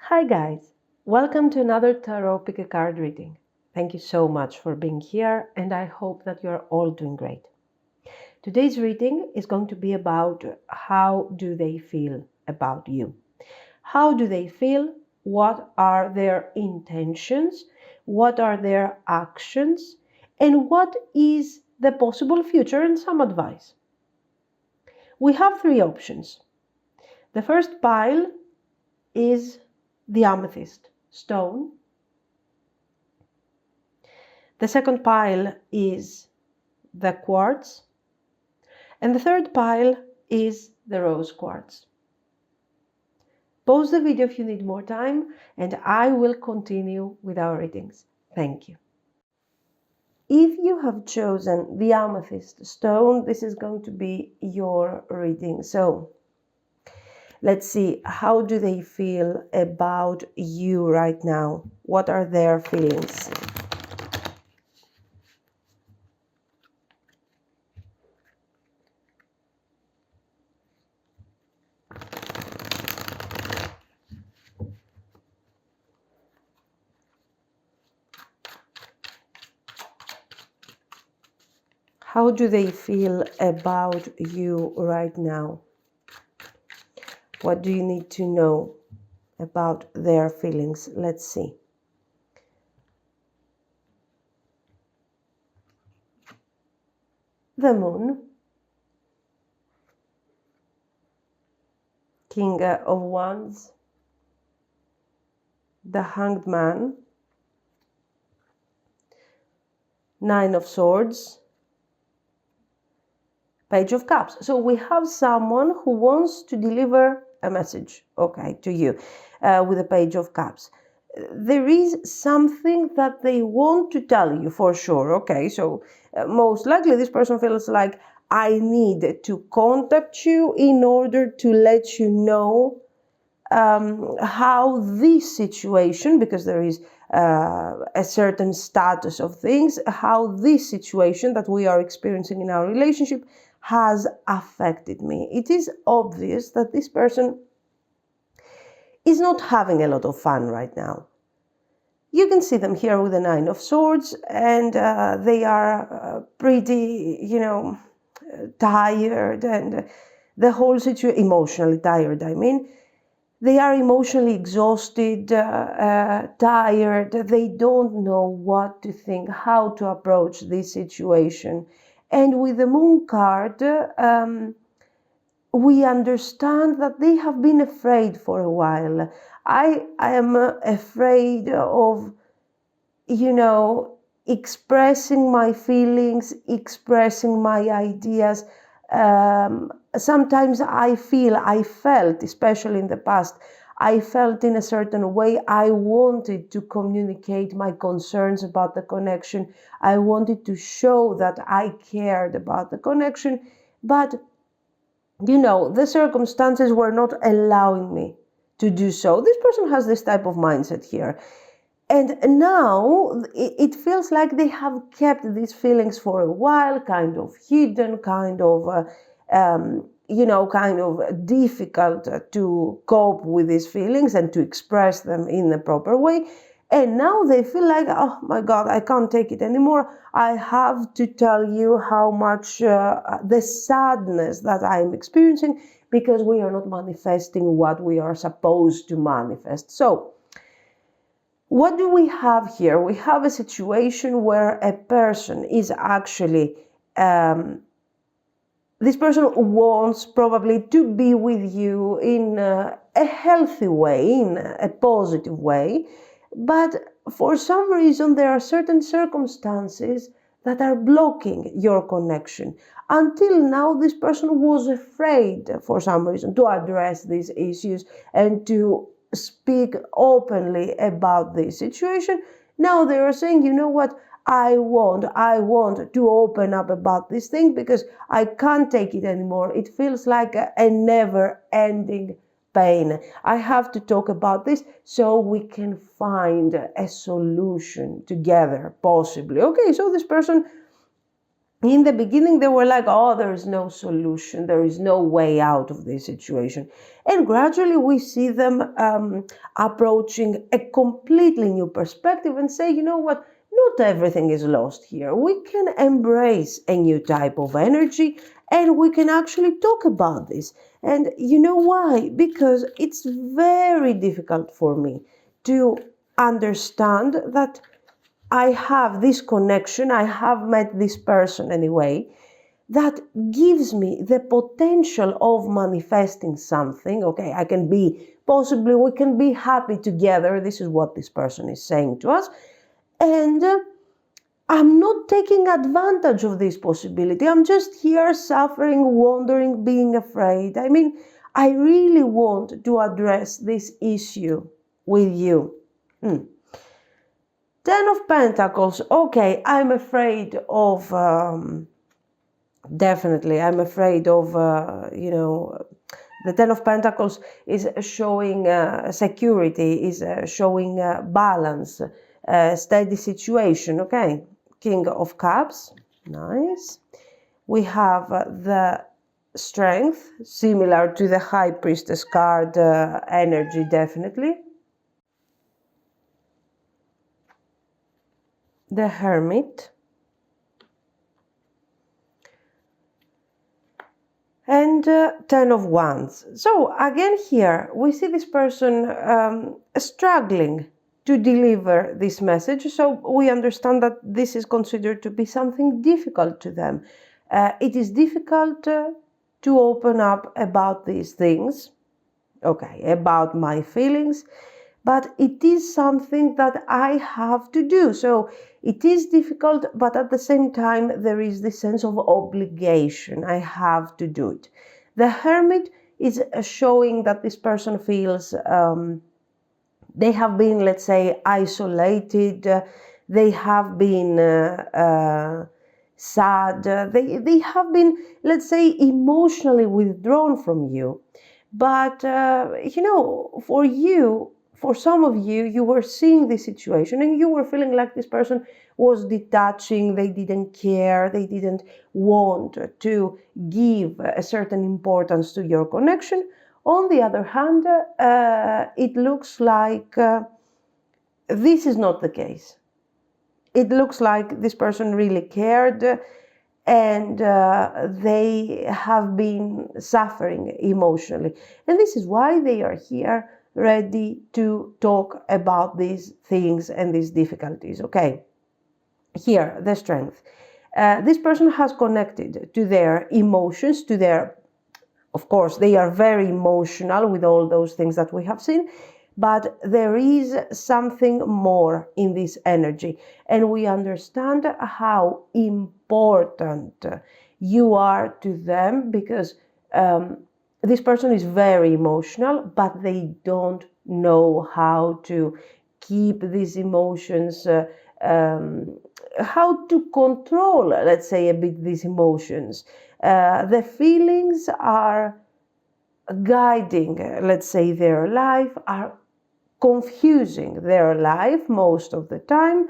Hi guys, welcome to another Tarot Pick a Card reading. Thank you so much for being here and I hope that you're all doing great. Today's reading is going to be about how do they feel about you. How do they feel? What are their intentions? What are their actions? And what is the possible future and some advice? We have three options. The first pile is the amethyst stone. The second pile is the quartz. And the third pile is the rose quartz. Pause the video if you need more time and I will continue with our readings. Thank you. If you have chosen the amethyst stone, this is going to be your reading. So let's see, how do they feel about you right now? What are their feelings? How do they feel about you right now? What do you need to know about their feelings? Let's see. The Moon, King of Wands, the Hanged Man, Nine of Swords, Page of Cups. So we have someone who wants to deliver a message, okay, to you with the Page of Cups. There is something that they want to tell you for sure, okay? So most likely this person feels like, I need to contact you in order to let you know how this situation, because there is a certain status of things, how this situation that we are experiencing in our relationship has affected me. It is obvious that this person is not having a lot of fun right now. You can see them here with the Nine of Swords, and they are pretty, tired, and the whole situation, emotionally tired, I mean. They are emotionally exhausted, tired. They don't know what to think, how to approach this situation. And with the Moon card, we understand that they have been afraid for a while. I am afraid of, expressing my feelings, expressing my ideas. Sometimes I felt, especially in the past, I felt in a certain way. I wanted to communicate my concerns about the connection. I wanted to show that I cared about the connection, but the circumstances were not allowing me to do so. This person has this type of mindset here. And now it feels like they have kept these feelings for a while, kind of hidden, kind of difficult to cope with these feelings and to express them in the proper way. And now they feel like, oh my God, I can't take it anymore. I have to tell you how much the sadness that I'm experiencing because we are not manifesting what we are supposed to manifest. So what do we have here? We have a situation where a person is actually, this person wants probably to be with you in a healthy way, in a positive way, but for some reason there are certain circumstances that are blocking your connection. Until now, this person was afraid for some reason to address these issues and to speak openly about this situation. Now they are saying, you know what, I want to open up about this thing because I can't take it anymore. It feels like a never-ending pain. I have to talk about this so we can find a solution together, possibly. Okay, so this person In the beginning, they were like, oh, there is no solution, there is no way out of this situation. And gradually we see them approaching a completely new perspective and say, you know what, not everything is lost here. We can embrace a new type of energy and we can actually talk about this. And you know why? Because it's very difficult for me to understand that I have this connection, I have met this person anyway, that gives me the potential of manifesting something. Okay, I can be, possibly we can be happy together. This is what this person is saying to us. And I'm not taking advantage of this possibility. I'm just here suffering, wondering, being afraid. I mean, I really want to address this issue with you. 10 of Pentacles, okay, I'm afraid of, definitely, I'm afraid of, the 10 of Pentacles is showing security, is showing balance, steady situation, okay. King of Cups, nice. We have the Strength, similar to the High Priestess card energy, definitely. The Hermit, and 10 of Wands. So again here we see this person struggling to deliver this message, so we understand that this is considered to be something difficult to them. It is difficult to open up about these things, okay, about my feelings, but it is something that I have to do. So it is difficult, but at the same time, there is this sense of obligation. I have to do it. The Hermit is showing that this person feels they have been, let's say, isolated. They have been sad. They have been, let's say, emotionally withdrawn from you. But, for you, for some of you, you were seeing this situation and you were feeling like this person was detaching, they didn't care, they didn't want to give a certain importance to your connection. On the other hand, it looks like this is not the case. It looks like this person really cared and they have been suffering emotionally. And this is why they are here, ready to talk about these things and these difficulties. Okay, here, the Strength. This person has connected to their emotions, to their, of course, they are very emotional with all those things that we have seen, but there is something more in this energy. And we understand how important you are to them, because this person is very emotional, but they don't know how to keep these emotions, how to control, let's say, a bit these emotions. The feelings are guiding, let's say, their life, are confusing their life most of the time,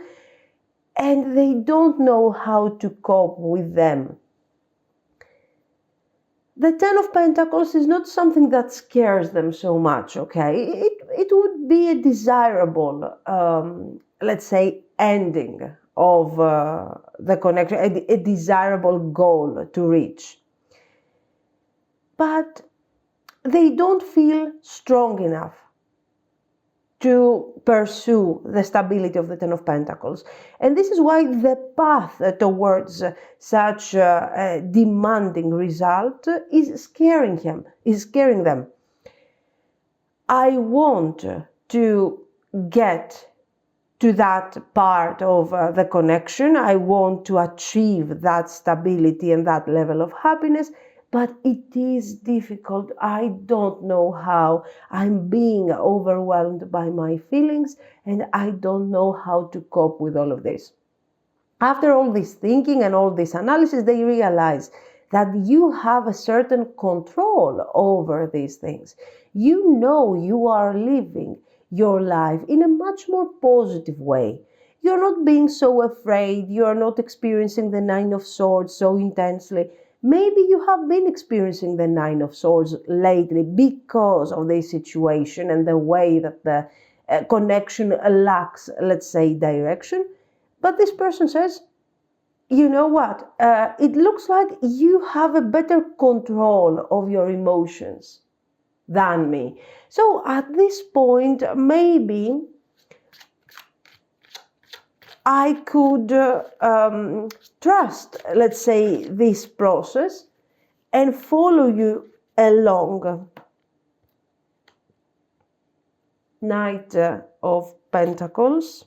and they don't know how to cope with them. The 10 of Pentacles is not something that scares them so much, okay? It would be a desirable, let's say, ending of the connection, a desirable goal to reach. But they don't feel strong enough to pursue the stability of the 10 of Pentacles. And this is why the path towards such a demanding result is scaring them. I want to get to that part of the connection. I want to achieve that stability and that level of happiness, but it is difficult. I don't know how. I'm being overwhelmed by my feelings and I don't know how to cope with all of this. After all this thinking and all this analysis, they realize that you have a certain control over these things. You know you are living your life in a much more positive way. you're not being so afraid, you're not experiencing the Nine of Swords so intensely. Maybe you have been experiencing the Nine of Swords lately because of this situation and the way that the connection lacks, let's say, direction. But this person says, you know what? It looks like you have a better control of your emotions than me. So at this point, maybe I could trust, let's say, this process and follow you along. Knight of Pentacles.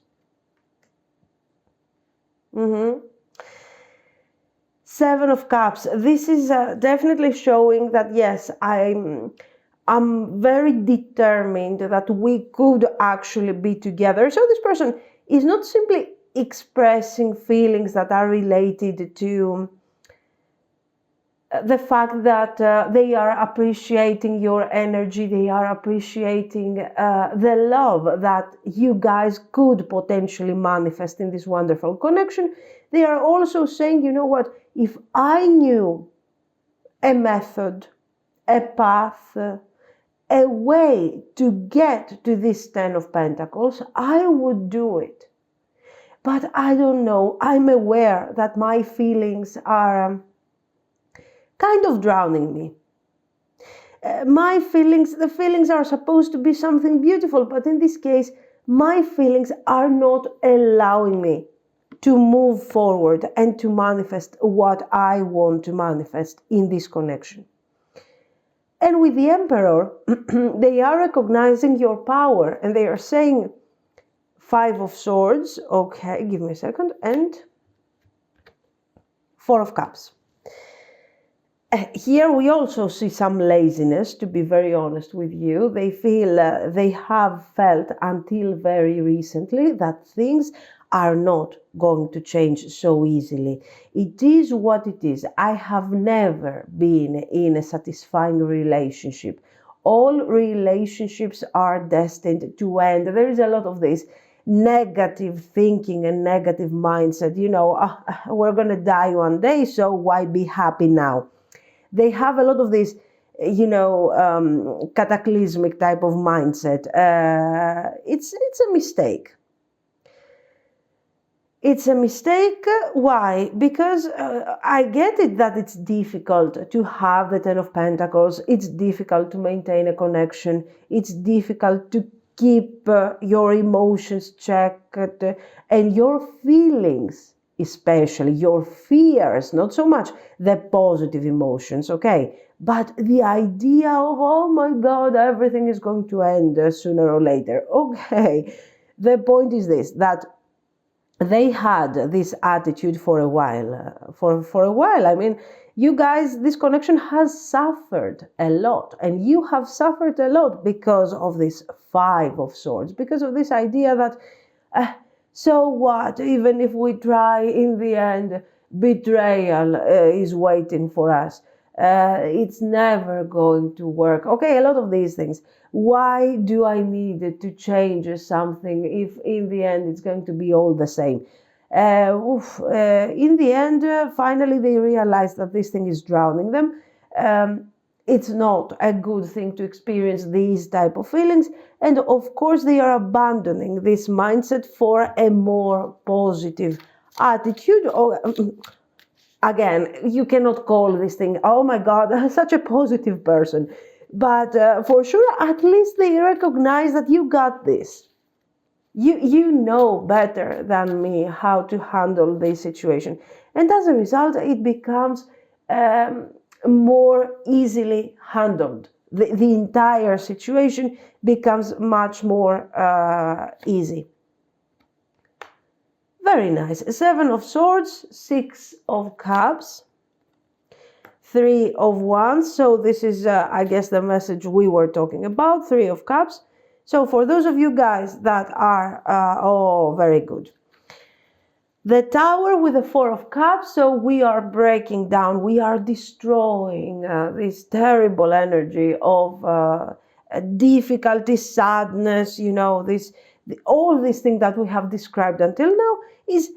Seven of Cups. This is definitely showing that, yes, I'm very determined that we could actually be together. So this person is not simply expressing feelings that are related to the fact that they are appreciating your energy, they are appreciating the love that you guys could potentially manifest in this wonderful connection. They are also saying, you know what, if I knew a method, a path, a way to get to this Ten of Pentacles, I would do it. But I don't know, I'm aware that my feelings are kind of drowning me. My feelings, the feelings are supposed to be something beautiful, but in this case, my feelings are not allowing me to move forward and to manifest what I want to manifest in this connection. And with the Emperor, they are recognizing your power and they are saying, Five of Swords, okay, give me a second, and Four of Cups. Here we also see some laziness, to be very honest with you. They feel, they have felt until very recently that things are not going to change so easily. It is what it is. I have never been in a satisfying relationship. All relationships are destined to end. There is a lot of this negative thinking and negative mindset. You know, we're going to die one day, so why be happy now? They have a lot of this, you know, cataclysmic type of mindset. It's a mistake. It's a mistake. Why? Because I get it that it's difficult to have the Ten of Pentacles. It's difficult to maintain a connection. It's difficult to keep your emotions checked and your feelings, especially your fears, not so much the positive emotions, okay? But the idea of, oh my God, everything is going to end sooner or later. Okay, the point is this, that they had this attitude for a while. For a while, I mean, you guys, this connection has suffered a lot, and you have suffered a lot because of this Five of Swords, because of this idea that, so what, even if we try, in the end, betrayal is waiting for us. It's never going to work. Okay, a lot of these things. Why do I need to change something if in the end it's going to be all the same? In the end, finally they realize that this thing is drowning them. It's not a good thing to experience these type of feelings. And of course, they are abandoning this mindset for a more positive attitude. Again, you cannot call this thing, oh my God, such a positive person. But for sure, at least they recognize that you got this. You know better than me how to handle this situation. And as a result, it becomes more easily handled. The entire situation becomes much more easy. Very nice. Seven of Swords, Six of Cups, Three of Wands. So this is, I guess, the message we were talking about, Three of Cups. So for those of you guys that are, oh, very good. The Tower with the Four of Cups. So we are breaking down, we are destroying this terrible energy of difficulty, sadness, you know, this all these things that we have described until now is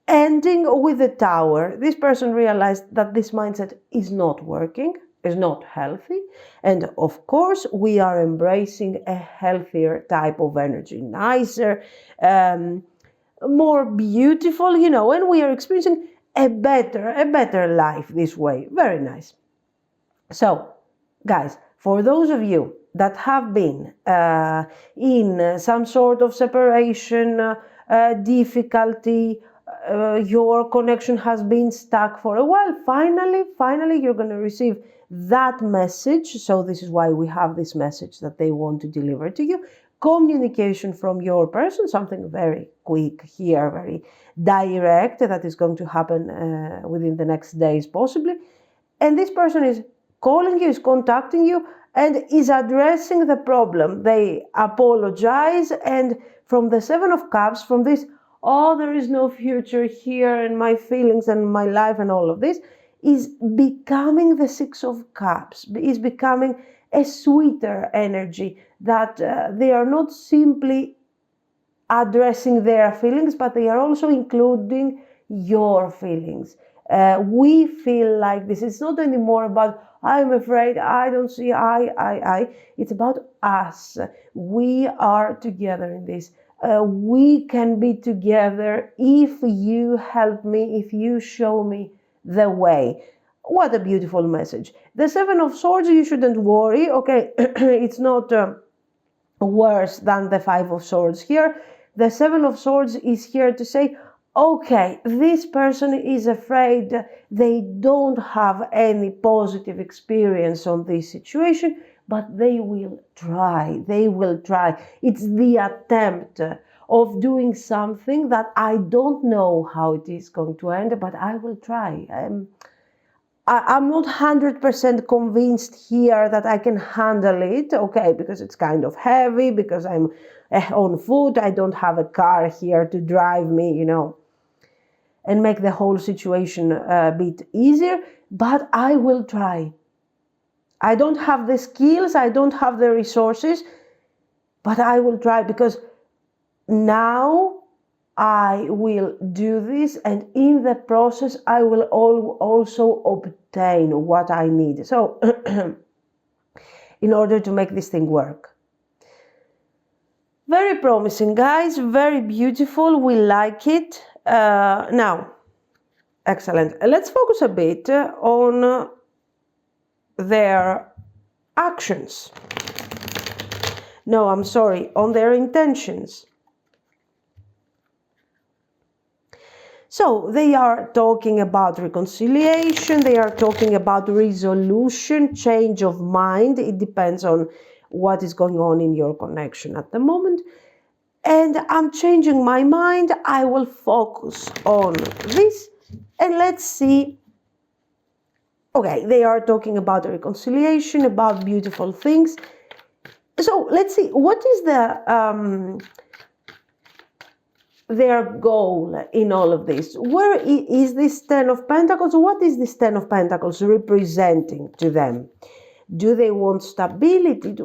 ending with the Tower. This person realized that this mindset is not working, is not healthy, and of course we are embracing a healthier type of energy, nicer, more beautiful, you know, and we are experiencing a better life this way. Very nice. So, guys, for those of you that have been in some sort of separation, difficulty, your connection has been stuck for a while, finally you're going to receive that message. So this is why we have this message that they want to deliver to you. Communication from your person, something very quick here, very direct, that is going to happen within the next days possibly. And this person is calling you, is contacting you, and is addressing the problem. They apologize, and from the Seven of Cups, from this, oh, there is no future here, and my feelings and my life and all of this, is becoming the Six of Cups, is becoming a sweeter energy, that they are not simply addressing their feelings, but they are also including your feelings. We feel like this. It's not anymore about, I'm afraid, I don't see, I. It's about us. We are together in this. We can be together if you help me, if you show me the way. What a beautiful message. The Seven of Swords, you shouldn't worry, okay? It's not worse than the Five of Swords here. The Seven of Swords is here to say, okay, this person is afraid, they don't have any positive experience on this situation, but they will try. It's the attempt of doing something that I don't know how it is going to end, but I will try. I'm not 100% convinced here that I can handle it, okay, because it's kind of heavy, because I'm on foot, I don't have a car here to drive me, you know, and make the whole situation a bit easier, but I will try. I don't have the skills, I don't have the resources, but I will try, because now I will do this, and in the process I will also obtain what I need. So, in order to make this thing work. Very promising, guys, very beautiful, we like it. Now, excellent. Let's focus a bit on their actions. No, I'm sorry, on their intentions. So they are talking about reconciliation, they are talking about resolution, change of mind. It depends on what is going on in your connection at the moment. And I'm changing my mind, I will focus on this, and let's see. Okay, they are talking about reconciliation, about beautiful things. So let's see, what is their goal in all of this? Where is this Ten of Pentacles? What is this Ten of Pentacles representing to them? Do they want stability?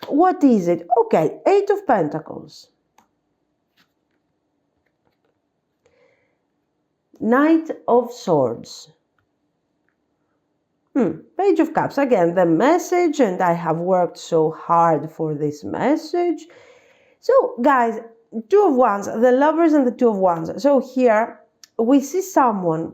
What is it? Okay, Eight of Pentacles. Knight of Swords. Page of Cups. Again, the message, and I have worked so hard for this message. So, guys, Two of Wands, the Lovers and the Two of Wands. So here we see someone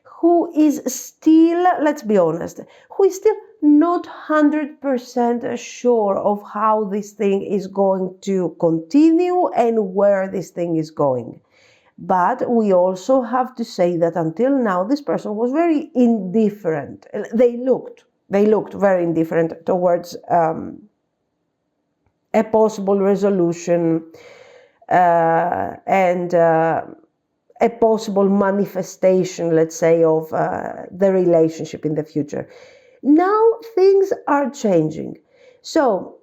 who is still, let's be honest, who is still not 100% sure of how this thing is going to continue and where this thing is going. But we also have to say that until now, this person was very indifferent. They looked very indifferent towards a possible resolution and a possible manifestation, let's say, of the relationship in the future. Now things are changing. So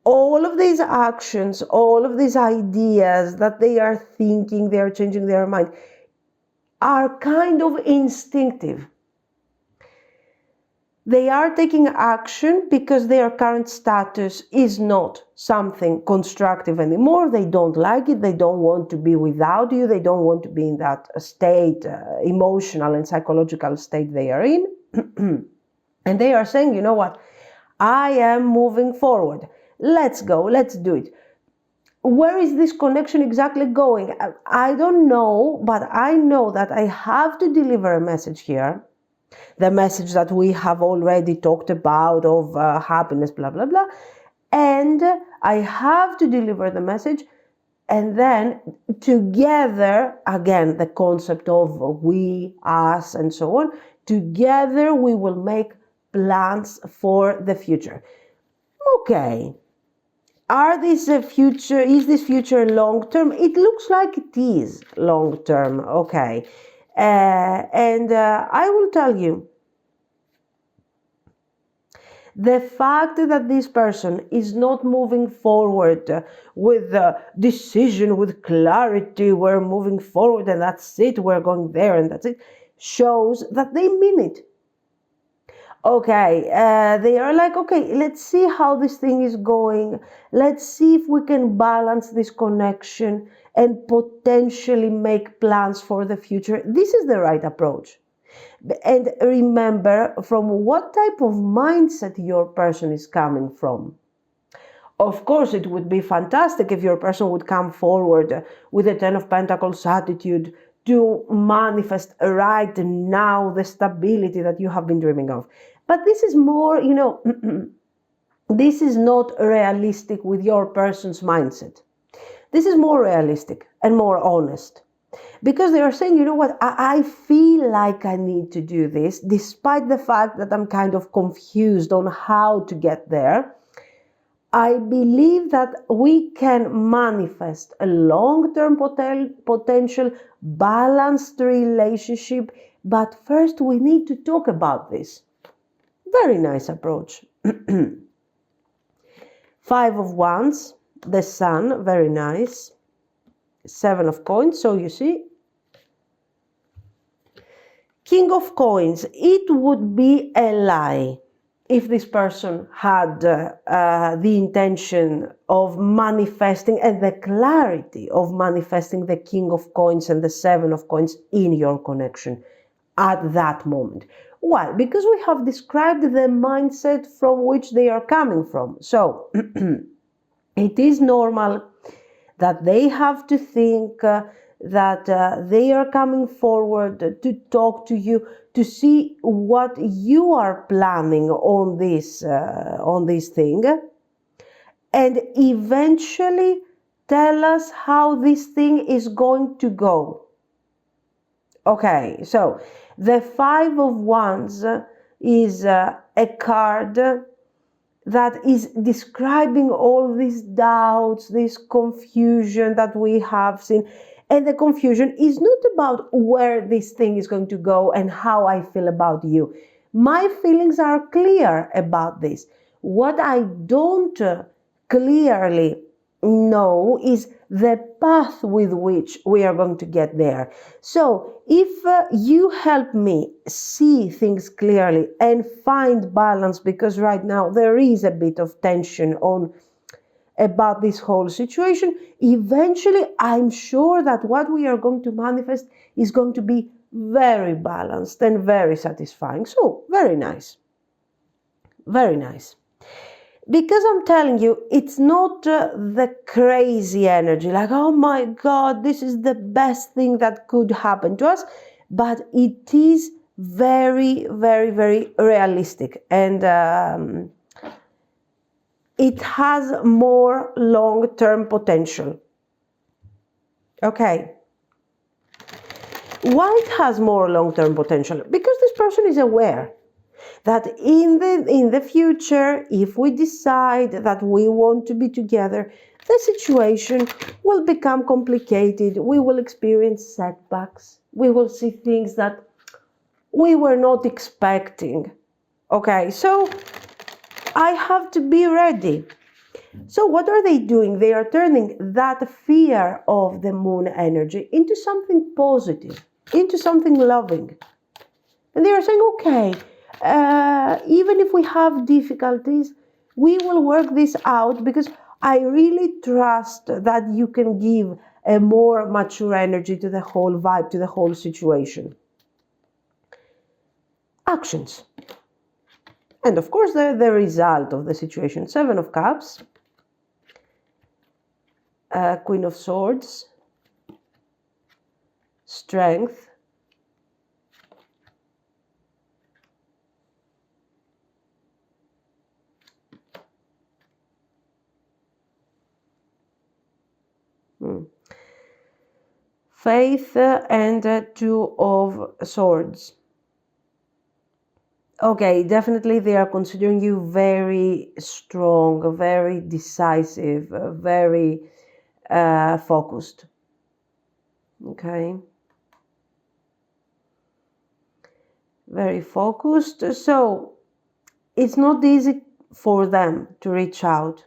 all of these actions, all of these ideas that they are thinking, they are changing their mind, are kind of instinctive. They are taking action because their current status is not something constructive anymore. They don't like it. They don't want to be without you. They don't want to be in that state, emotional and psychological state they are in. And they are saying, you know what? I am moving forward. Let's go. Let's do it. Where is this connection exactly going? I don't know, but I know that I have to deliver a message here. The message that we have already talked about of happiness, blah, blah, blah. And I have to deliver the message. And then together, again, the concept of we, us, and so on, together we will make plans for the future. Okay. Is this future long-term? It looks like it is long-term, okay. I will tell you, the fact that this person is not moving forward with decision, with clarity, we're moving forward and that's it, we're going there and that's it, shows that they mean it. Okay, they are like, okay, let's see how this thing is going. Let's see if we can balance this connection and potentially make plans for the future. This is the right approach. And remember from what type of mindset your person is coming from. Of course, it would be fantastic if your person would come forward with a 10 of Pentacles attitude to manifest right now the stability that you have been dreaming of. But this is more, this is not realistic with your person's mindset. This is more realistic and more honest. Because they are saying, you know what, I feel like I need to do this, despite the fact that I'm kind of confused on how to get there. I believe that we can manifest a long-term potential, balanced relationship, but first we need to talk about this. Very nice approach. 5 of Wands, the Sun, very nice. 7 of Coins, so you see. King of Coins, it would be a lie if this person had the intention of manifesting and the clarity of manifesting the King of Coins and the 7 of Coins in your connection at that moment. Why? Because we have described the mindset from which they are coming from. So it is normal that they have to think that they are coming forward to talk to you, to see what you are planning on this thing, and eventually tell us how this thing is going to go. Okay, so the 5 of Wands is a card that is describing all these doubts, this confusion that we have seen. And the confusion is not about where this thing is going to go and how I feel about you. My feelings are clear about this. What I don't clearly know is the path with which we are going to get there. So if you help me see things clearly and find balance, because right now there is a bit of tension about this whole situation, eventually I'm sure that what we are going to manifest is going to be very balanced and very satisfying. So very nice. Very nice. Because I'm telling you, it's not the crazy energy, like, oh my God, this is the best thing that could happen to us, but it is very, very, very realistic, and it has more long-term potential. Okay. Why it has more long-term potential? Because this person is aware that in the future, if we decide that we want to be together, the situation will become complicated. We will experience setbacks. We will see things that we were not expecting. Okay, so I have to be ready. So what are they doing? They are turning that fear of the moon energy into something positive, into something loving. And they are saying, okay, Even if we have difficulties, we will work this out, because I really trust that you can give a more mature energy to the whole vibe, to the whole situation. Actions. And of course, the result of the situation. 7 of Cups, Queen of Swords, Strength, Faith, and 2 of Swords. Okay, definitely they are considering you very strong, very decisive, very focused. Okay. Very focused. So it's not easy for them to reach out.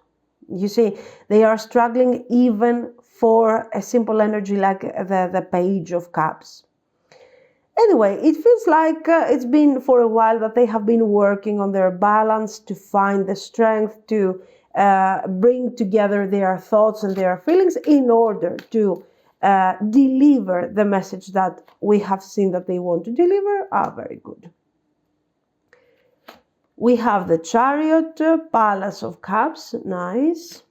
You see, they are struggling even for a simple energy like the Page of Cups. Anyway, it feels like it's been for a while that they have been working on their balance to find the strength to bring together their thoughts and their feelings in order to deliver the message that we have seen that they want to deliver. Very good. We have the Chariot, Palace of Cups, nice.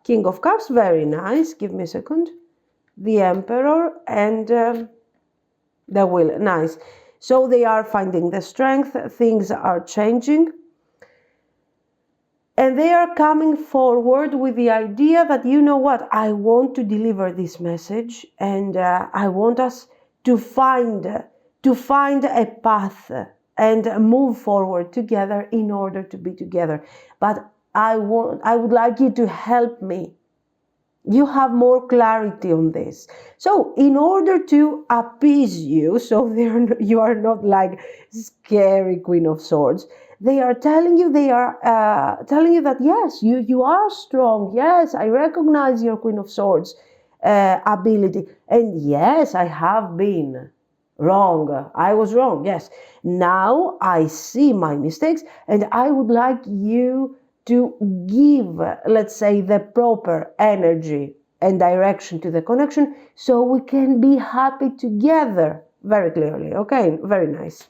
King of Cups, very nice. Give me a second. The Emperor and the Wheel, nice. So they are finding the strength, things are changing. And they are coming forward with the idea that, you know what, I want to deliver this message, and I want us to find a path and move forward together in order to be together. But I would like you to help me. You have more clarity on this. So in order to appease you, so you are not like scary Queen of Swords, they are telling you, that yes, you are strong. Yes, I recognize your Queen of Swords ability. And yes, I have been wrong. I was wrong. Yes. Now I see my mistakes, and I would like you to give, let's say, the proper energy and direction to the connection so we can be happy together. Very clearly. Okay, very nice.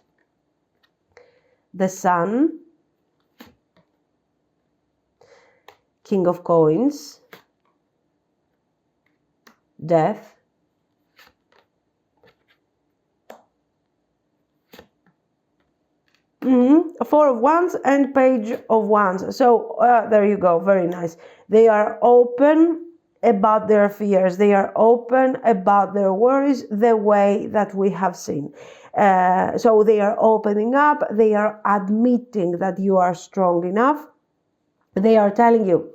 The Sun, King of Coins, Death, Four of Wands and Page of Wands. So there you go, very nice. They are open about their fears. They are open about their worries, the way that we have seen. So they are opening up. They are admitting that you are strong enough. They are telling you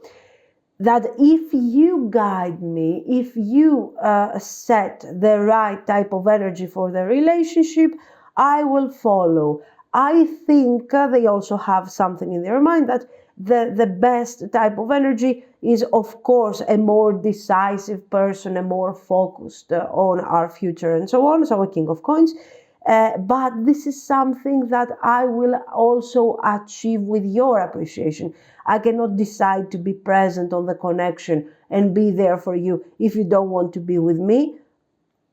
that if you guide me, if you set the right type of energy for the relationship, I will follow. I think they also have something in their mind that the best type of energy is, of course, a more decisive person, a more focused on our future and so on. So a King of Coins. But this is something that I will also achieve with your appreciation. I cannot decide to be present on the connection and be there for you if you don't want to be with me.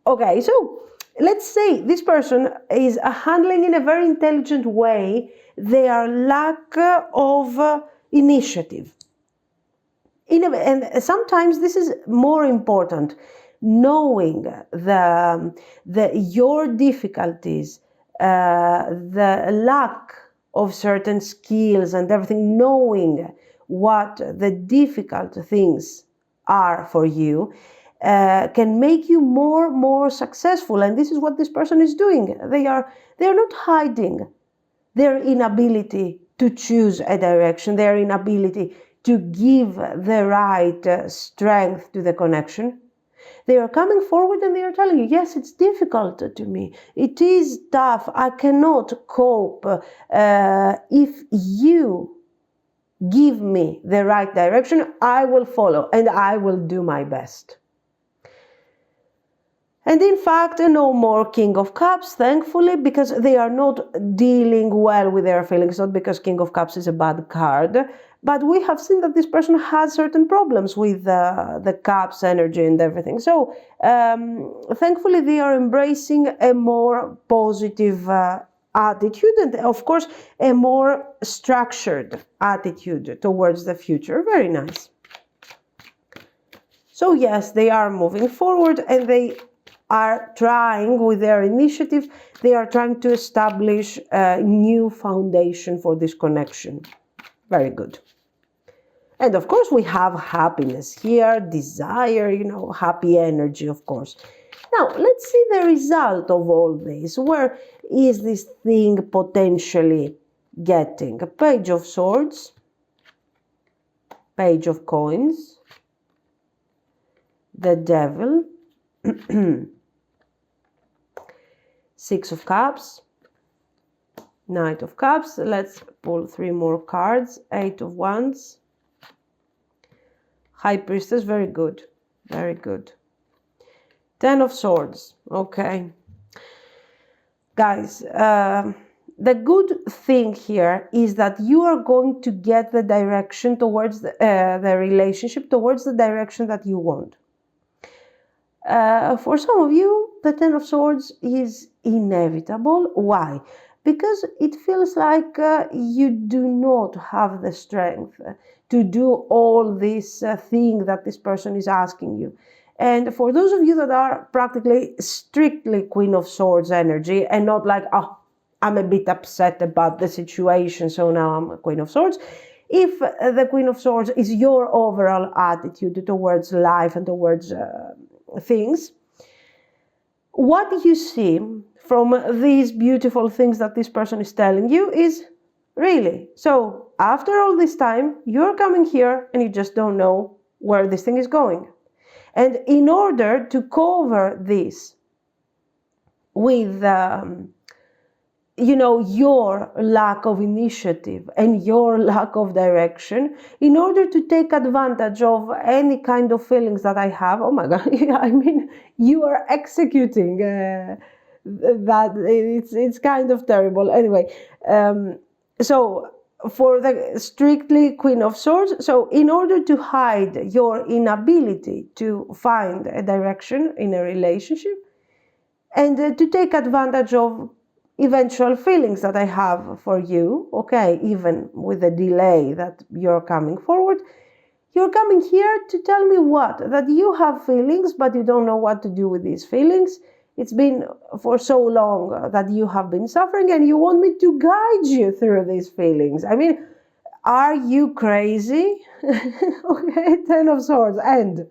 Okay, so let's say this person is handling in a very intelligent way their lack of initiative. And sometimes this is more important, knowing your difficulties, the lack of certain skills and everything, knowing what the difficult things are for you, can make you more successful. And this is what this person is doing. They are not hiding their inability to choose a direction, their inability to give the right strength to the connection. They are coming forward and they are telling you, yes, it's difficult to me. It is tough. I cannot cope. If you give me the right direction, I will follow and I will do my best. And in fact, no more King of Cups, thankfully, because they are not dealing well with their feelings, not because King of Cups is a bad card, but we have seen that this person has certain problems with the Cups energy and everything. So thankfully, they are embracing a more positive attitude and, of course, a more structured attitude towards the future. Very nice. So yes, they are moving forward and they are trying with their initiative, they are trying to establish a new foundation for this connection. Very good. And of course we have happiness here, desire, you know, happy energy, of course. Now, let's see the result of all this. Where is this thing potentially getting? A Page of Swords, Page of Coins, the Devil, Six of Cups, Knight of Cups. Let's pull 3 more cards. 8 of Wands, High Priestess. Very good. Very good. 10 of Swords. Okay. Guys, the good thing here is that you are going to get the direction towards the relationship, towards the direction that you want. For some of you, the 10 of Swords is inevitable. Why? Because it feels like you do not have the strength to do all this thing that this person is asking you. And for those of you that are practically strictly Queen of Swords energy and not like, oh, I'm a bit upset about the situation, so now I'm a Queen of Swords. If the Queen of Swords is your overall attitude towards life and towards things, what you see from these beautiful things that this person is telling you is really, so after all this time, you're coming here and you just don't know where this thing is going. And in order to cover this with, you know, your lack of initiative and your lack of direction, in order to take advantage of any kind of feelings that I have, oh my God, I mean, you are executing that. It's kind of terrible. Anyway, so for the strictly Queen of Swords, so in order to hide your inability to find a direction in a relationship and to take advantage of eventual feelings that I have for you, okay, even with the delay that you're coming forward, you're coming here to tell me what? That you have feelings, but you don't know what to do with these feelings. It's been for so long that you have been suffering and you want me to guide you through these feelings. I mean, are you crazy? Okay, 10 of Swords, and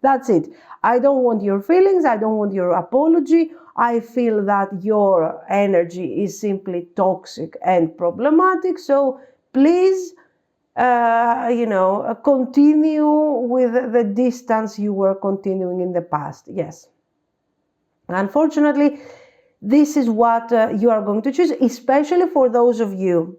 that's it. I don't want your feelings. I don't want your apology. I feel that your energy is simply toxic and problematic. So please, you know, continue with the distance you were continuing in the past. Yes. Unfortunately, this is what you are going to choose, especially for those of you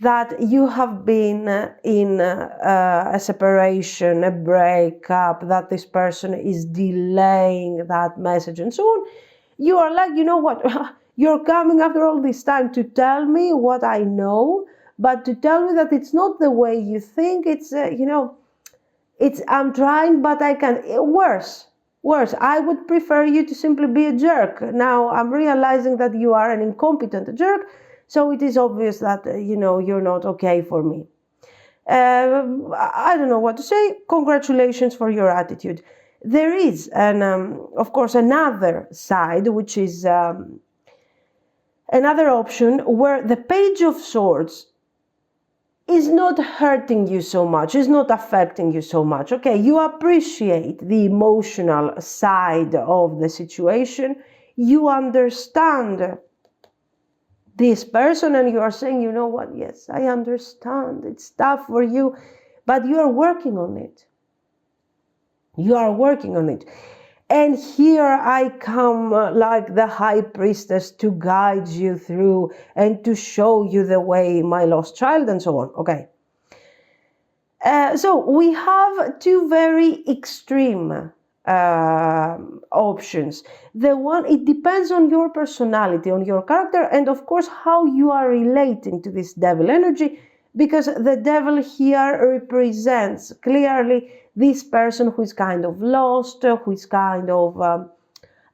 that you have been in a separation, a breakup, that this person is delaying that message and so on. You are like, you know what, you're coming after all this time to tell me what I know, but to tell me that it's not the way you think. It's, you know, it's, I'm trying, but I can't. Worse. I would prefer you to simply be a jerk. Now I'm realizing that you are an incompetent jerk, so it is obvious that, you know, you're not okay for me. I don't know what to say. Congratulations for your attitude. There is, of course, another side, which is another option where the Page of Swords is not hurting you so much, is not affecting you so much. Okay, you appreciate the emotional side of the situation. You understand this person and you are saying, you know what, yes, I understand. It's tough for you, but you are working on it. You are working on it. And here I come like the High Priestess to guide you through and to show you the way, my lost child, and so on. Okay. So we have two very extreme options. It depends on your personality, on your character, and of course how you are relating to this devil energy, because the devil here represents clearly this person who is kind of lost, who is kind of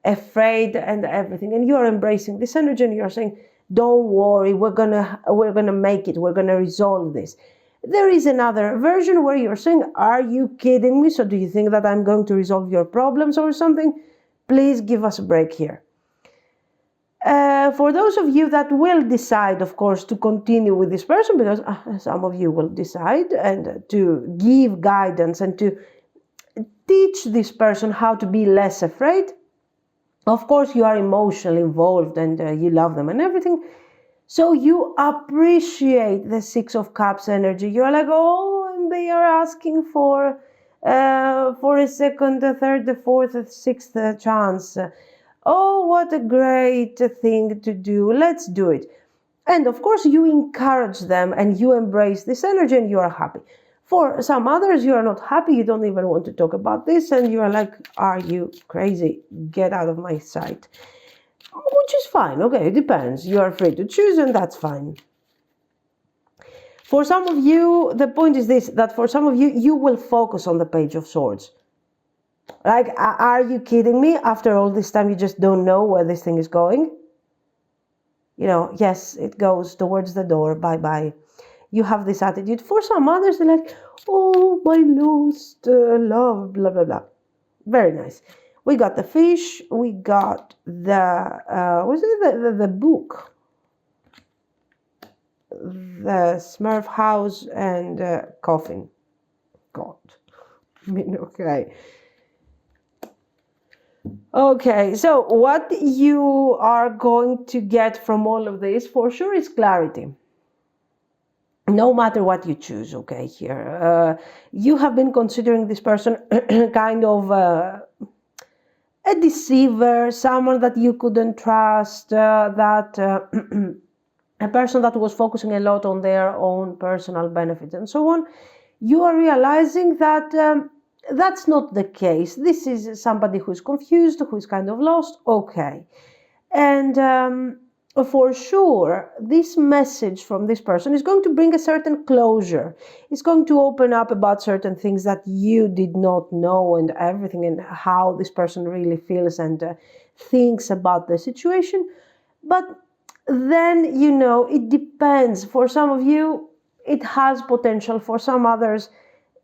afraid and everything, and you are embracing this energy and you're saying, don't worry, we're gonna make it, we're gonna resolve this. There is another version where you're saying, are you kidding me? So do you think that I'm going to resolve your problems or something? Please give us a break here. For those of you that will decide, of course, to continue with this person, because some of you will decide and to give guidance and to teach this person how to be less afraid. Of course, you are emotionally involved and you love them and everything. So you appreciate the Six of Cups energy. You're like, oh, and they are asking for a second, a third, a fourth, a sixth chance. Oh, what a great thing to do. Let's do it. And of course, you encourage them and you embrace this energy and you are happy. For some others, you are not happy. You don't even want to talk about this. And you are like, are you crazy? Get out of my sight. Which is fine. Okay, it depends. You are free to choose and that's fine. For some of you, the point is this, that for some of you, you will focus on the Page of Swords. Like, are you kidding me? After all this time, you just don't know where this thing is going? You know, yes, it goes towards the door. Bye-bye. You have this attitude. For some others, they're like, oh, my lost love, blah, blah, blah. Very nice. We got the fish. We got the, the book? The Smurf house and coffin. God. I mean, okay. Okay, so what you are going to get from all of this, for sure, is clarity. No matter what you choose, okay, here. You have been considering this person kind of a deceiver, someone that you couldn't trust, a person that was focusing a lot on their own personal benefits and so on. You are realizing that that's not the case. This is somebody who is confused, who is kind of lost, okay. And for sure, this message from this person is going to bring a certain closure. It's going to open up about certain things that you did not know and everything, and how this person really feels and thinks about the situation. But then, you know, it depends. For some of you, it has potential. For some others,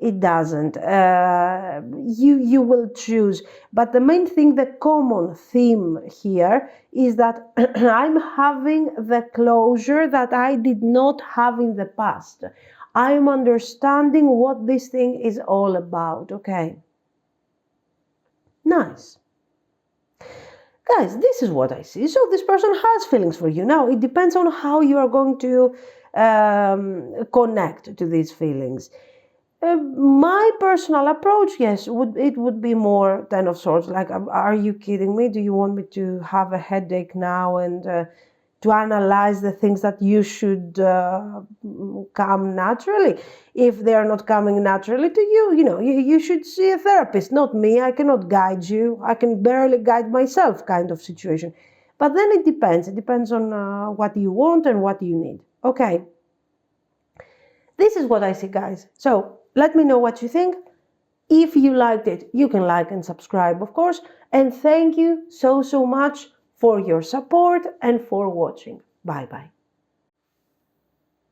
it doesn't. You will choose. But the main thing, the common theme here is that I'm having the closure that I did not have in the past. I'm understanding what this thing is all about. Okay. Nice. Guys, this is what I see. So this person has feelings for you. Now, it depends on how you are going to connect to these feelings. My personal approach, yes, it would be more 10 of Swords. Like, are you kidding me? Do you want me to have a headache now and to analyze the things that you should come naturally? If they are not coming naturally to you, you know, you should see a therapist, not me. I cannot guide you. I can barely guide myself, kind of situation. But then it depends. It depends on what you want and what you need. Okay. This is what I see, guys. So let me know what you think. If you liked it, you can like and subscribe, of course. And thank you so, so much for your support and for watching. Bye-bye.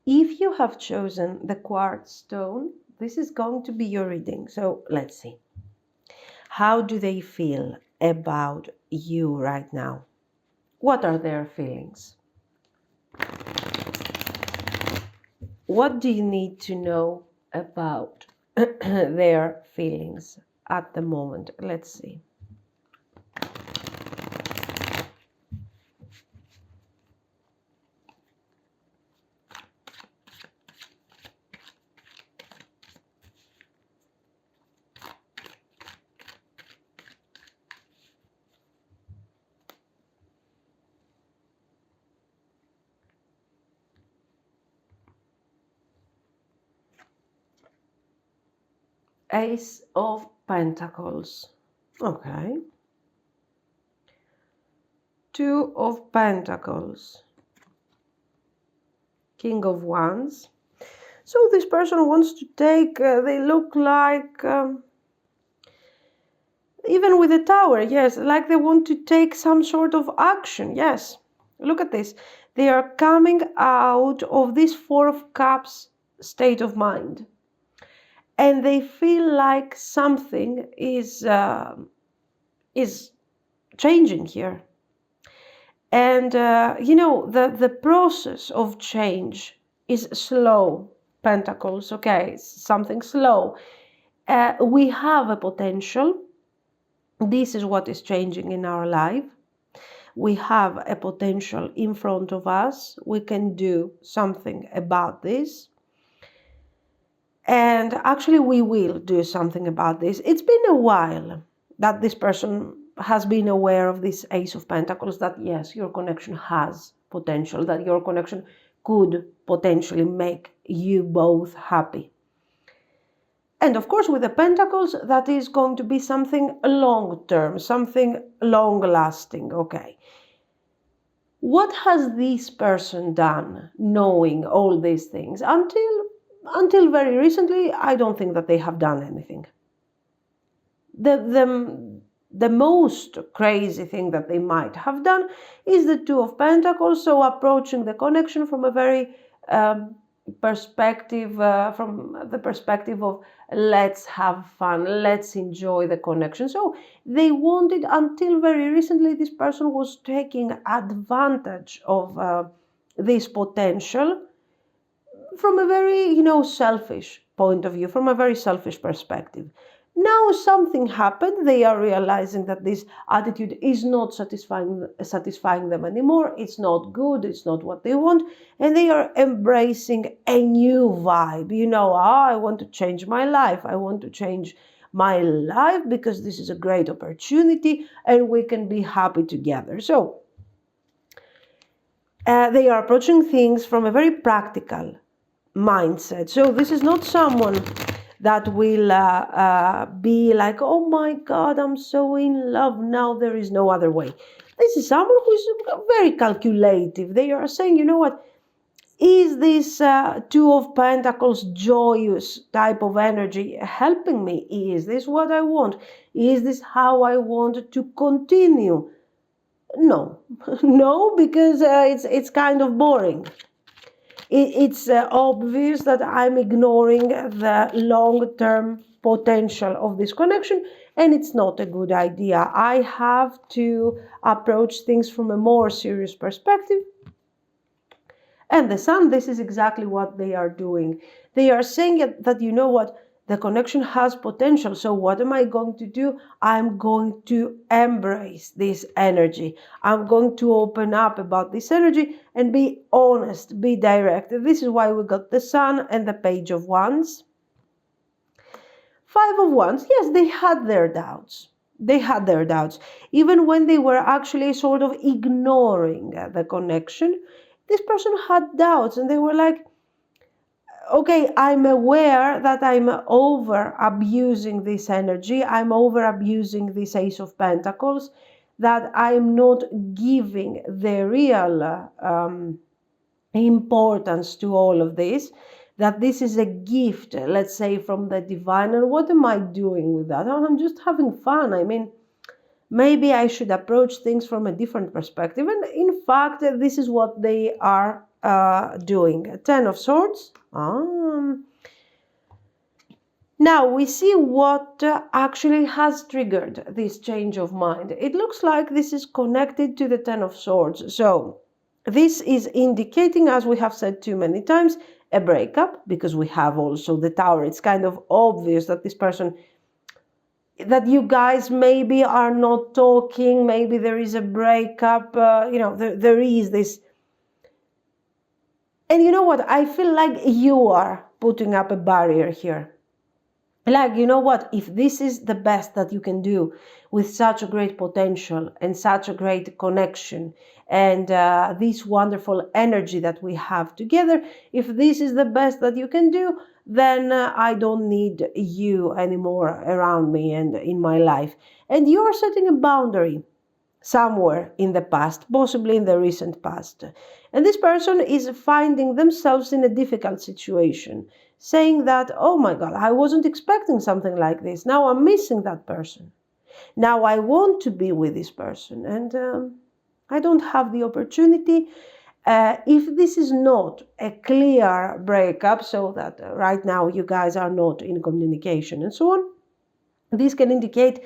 If you have chosen the quartz stone, this is going to be your reading. So let's see. How do they feel about you right now? What are their feelings? What do you need to know about their feelings at the moment? Let's see. Ace of Pentacles. Okay. Two of Pentacles. King of Wands. So this person wants to take, they look like, even with the Tower, yes, like they want to take some sort of action, yes. Look at this. They are coming out of this Four of Cups state of mind. And they feel like something is changing here. And, you know, the process of change is slow. Pentacles, okay, it's something slow. We have a potential. This is what is changing in our life. We have a potential in front of us. We can do something about this. And actually, we will do something about this. It's been a while that this person has been aware of this Ace of Pentacles, that yes, your connection has potential, that your connection could potentially make you both happy. And of course, with the Pentacles, that is going to be something long-term, something long-lasting, okay. What has this person done knowing all these things? Until very recently, I don't think that they have done anything. The most crazy thing that they might have done is the Two of Pentacles, so approaching the connection from a very perspective, from the perspective of let's have fun, let's enjoy the connection. So they wanted, until very recently, this person was taking advantage of this potential from a very, you know, selfish point of view, from a very selfish perspective. Now something happened. They are realizing that this attitude is not satisfying them anymore. It's not good. It's not what they want. And they are embracing a new vibe. You know, I want to change my life. I want to change my life because this is a great opportunity and we can be happy together. So they are approaching things from a very practical mindset. So this is not someone that will be like, oh my God, I'm so in love now, there is no other way. This is someone who's very calculative. They are saying, you know what, is this Two of Pentacles joyous type of energy helping me? Is this what I want? Is this how I want to continue? No, no, because it's kind of boring. It's obvious that I'm ignoring the long-term potential of this connection, and it's not a good idea. I have to approach things from a more serious perspective. And the Sun, this is exactly what they are doing. They are saying that, you know what, the connection has potential. So what am I going to do? I'm going to embrace this energy. I'm going to open up about this energy and be honest, be direct. This is why we got the Sun and the Page of Wands. Five of Wands, yes, they had their doubts. They had their doubts. Even when they were actually sort of ignoring the connection, this person had doubts and they were like, okay, I'm aware that I'm over abusing this energy. I'm over abusing this Ace of Pentacles, that I'm not giving the real importance to all of this, that this is a gift, let's say, from the divine. And what am I doing with that? Oh, I'm just having fun. I mean, maybe I should approach things from a different perspective. And in fact, this is what they are doing. Ten of Swords. Now we see what actually has triggered this change of mind. It looks like this is connected to the Ten of Swords. So this is indicating, as we have said too many times, a breakup, because we have also the Tower. It's kind of obvious that this person, that you guys maybe are not talking, maybe there is a breakup, you know, there is this. And you know what? I feel like you are putting up a barrier here. Like, you know what? If this is the best that you can do with such a great potential and such a great connection and this wonderful energy that we have together, if this is the best that you can do, then I don't need you anymore around me and in my life. And you're setting a boundary somewhere in the past, possibly in the recent past. And this person is finding themselves in a difficult situation, saying that, oh my God, I wasn't expecting something like this. Now I'm missing that person. Now I want to be with this person, and I don't have the opportunity. If this is not a clear breakup, so that right now you guys are not in communication and so on, this can indicate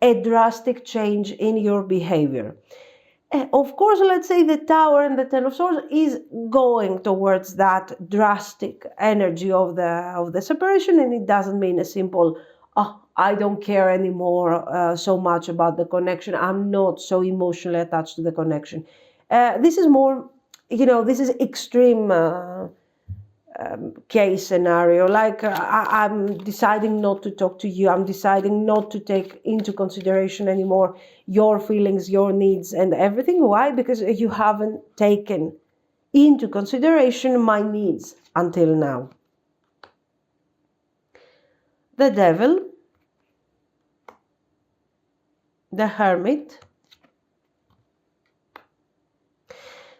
a drastic change in your behavior. Of course, let's say the Tower and the Ten of Swords is going towards that drastic energy of the separation, and it doesn't mean a simple, oh, I don't care anymore so much about the connection. I'm not so emotionally attached to the connection. This is more, this is extreme case scenario, like I'm deciding not to talk to you, I'm deciding not to take into consideration anymore your feelings, your needs and everything. Why? Because you haven't taken into consideration my needs until now. The Devil, the Hermit.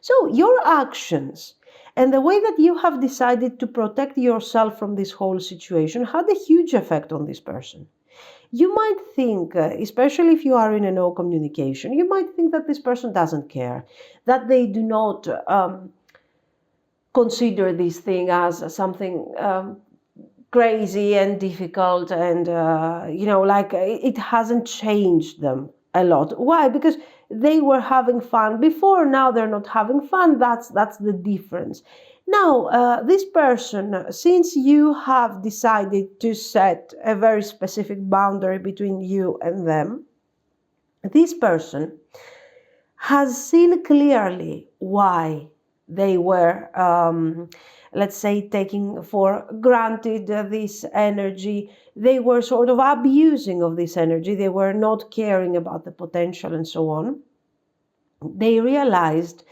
So your actions and the way that you have decided to protect yourself from this whole situation had a huge effect on this person. You might think, especially if you are in a no communication, you might think that this person doesn't care, that they do not consider this thing as something crazy and difficult, and like it hasn't changed them a lot. Why? Because they were having fun before, now they're not having fun. That's the difference. Now, this person, since you have decided to set a very specific boundary between you and them, this person has seen clearly why they were, let's say, taking for granted this energy. They were sort of abusing of this energy. They were not caring about the potential and so on. They realized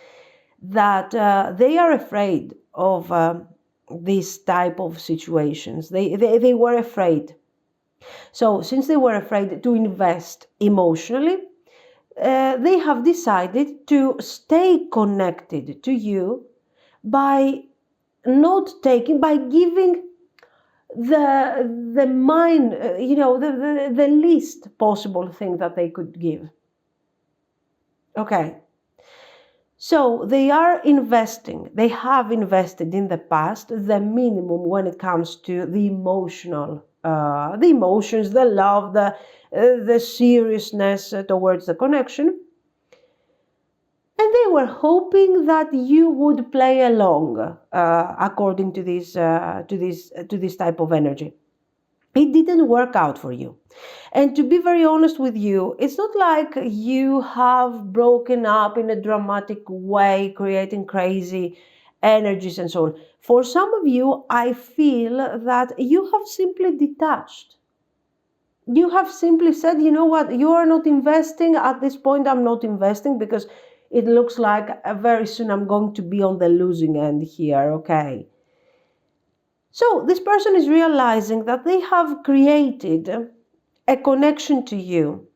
that they are afraid of this type of situations. They were afraid. So since they were afraid to invest emotionally, they have decided to stay connected to you by giving the mind, the least possible thing that they could give. Okay. So they are investing, they have invested in the past the minimum when it comes to the emotional, the emotions, the love, the seriousness towards the connection. And they were hoping that you would play along according to this type of energy. It didn't work out for you. And to be very honest with you, it's not like you have broken up in a dramatic way, creating crazy energies and so on. For some of you, I feel that you have simply detached. You have simply said, you know what, you are not investing. At this point, I'm not investing because it looks like very soon I'm going to be on the losing end here, okay? So this person is realizing that they have created a connection to you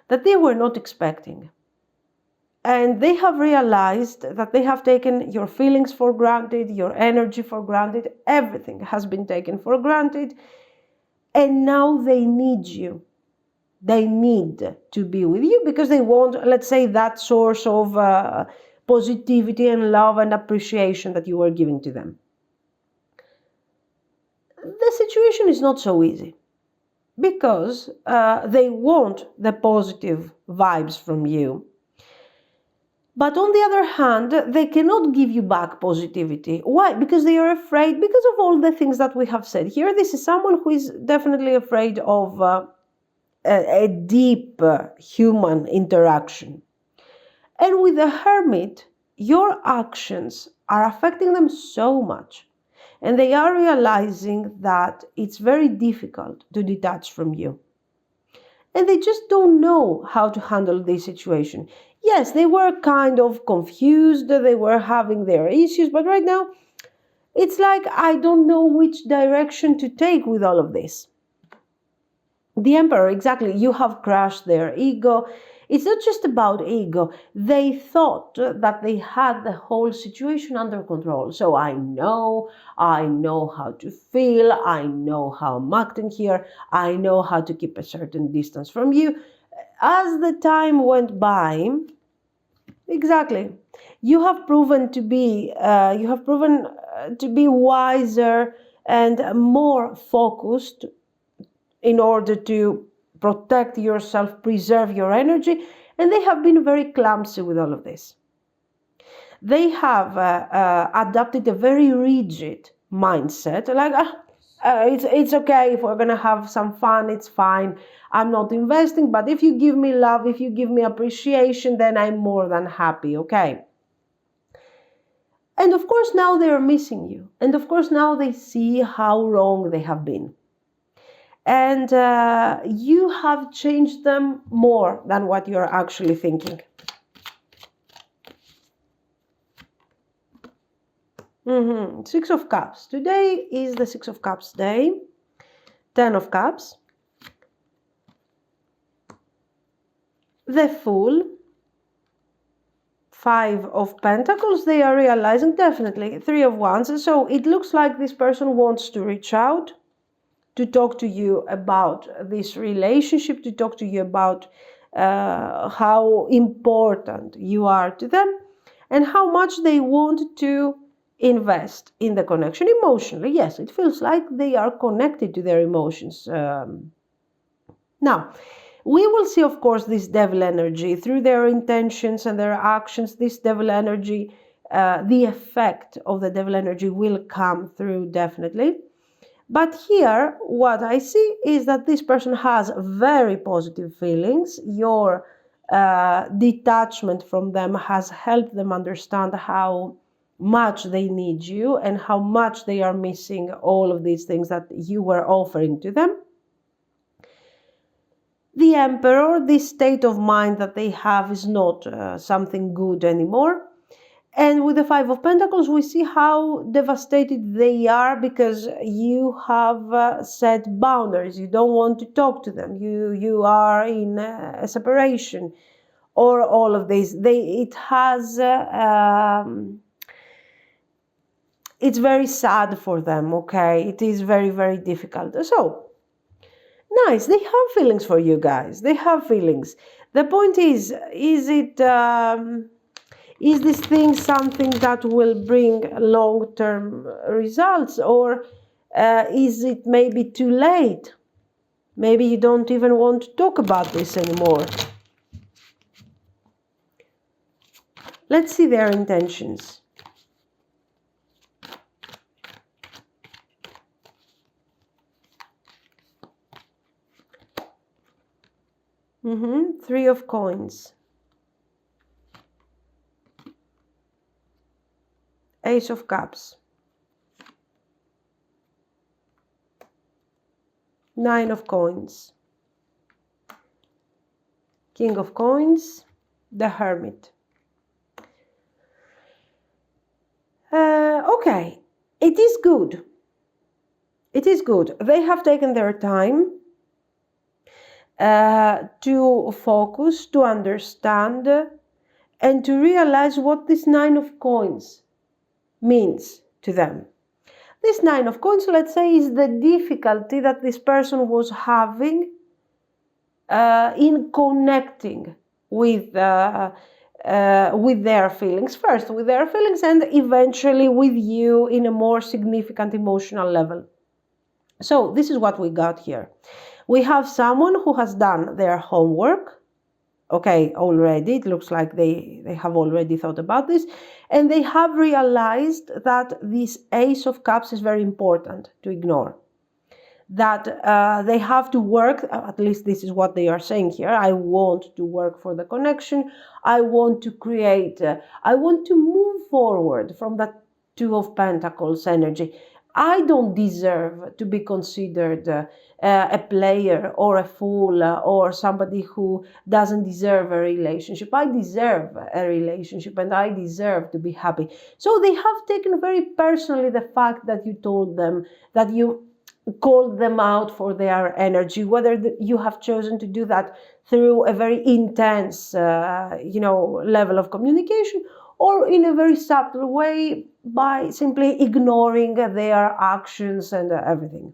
that they were not expecting. And they have realized that they have taken your feelings for granted, your energy for granted, everything has been taken for granted. And now they need you. They need to be with you because they want, let's say, that source of positivity and love and appreciation that you were giving to them. The situation is not so easy because they want the positive vibes from you. But on the other hand, they cannot give you back positivity. Why? Because they are afraid, because of all the things that we have said here. This is someone who is definitely afraid of a deep human interaction. And with the Hermit, your actions are affecting them so much. And they are realizing that it's very difficult to detach from you. And they just don't know how to handle this situation. Yes, they were kind of confused, they were having their issues, but right now It's like, I don't know which direction to take with all of this. The Emperor, exactly, you have crushed their ego. It's not just about ego. They thought that they had the whole situation under control. So I know how to feel, I know how I'm acting here, I know how to keep a certain distance from you. As the time went by, exactly, you have proven to be wiser and more focused in order to protect yourself, preserve your energy, and they have been very clumsy with all of this. They have adopted a very rigid mindset, like it's okay if we're gonna have some fun, it's fine. I'm not investing, but if you give me love, if you give me appreciation, then I'm more than happy, okay? And of course now they're missing you, and of course now they see how wrong they have been. And you have changed them more than what you're actually thinking. Six of Cups. Today is the Six of Cups day. 10 of Cups. The Fool. 5 of Pentacles. They are realizing, definitely. 3 of Wands. So it looks like this person wants to reach out, to talk to you about this relationship, to talk to you about how important you are to them and how much they want to invest in the connection emotionally. Yes, it feels like they are connected to their emotions. Now, we will see, of course, this devil energy through their intentions and their actions. This devil energy, the effect of the devil energy will come through definitely. But here, what I see is that this person has very positive feelings. Your detachment from them has helped them understand how much they need you and how much they are missing all of these things that you were offering to them. The Emperor, this state of mind that they have is not something good anymore. And with the 5 of Pentacles, we see how devastated they are because you have set boundaries. You don't want to talk to them. You are in a separation, or all of this. It's very sad for them. Okay, it is very, very difficult. So nice. They have feelings for you guys. They have feelings. The point is this thing something that will bring long-term results, or is it maybe too late? Maybe you don't even want to talk about this anymore. Let's see their intentions. Three of Coins. Ace of Cups. 9 of Coins. King of Coins. The Hermit. Okay, it is good. It is good. They have taken their time to focus, to understand, and to realize what this 9 of Coins means to them. This 9 of Coins, let's say, is the difficulty that this person was having in connecting with their feelings. First with their feelings and eventually with you in a more significant emotional level. So this is what we got here. We have someone who has done their homework. Okay, already, it looks like they have already thought about this, and they have realized that this Ace of Cups is very important to ignore. That they have to work, at least this is what they are saying here, I want to work for the connection, I want to create, I want to move forward from that 2 of Pentacles energy. I don't deserve to be considered a player or a fool or somebody who doesn't deserve a relationship. I deserve a relationship and I deserve to be happy. So they have taken very personally the fact that you told them, that you called them out for their energy, whether you have chosen to do that through a very intense, level of communication, or in a very subtle way by simply ignoring their actions and everything.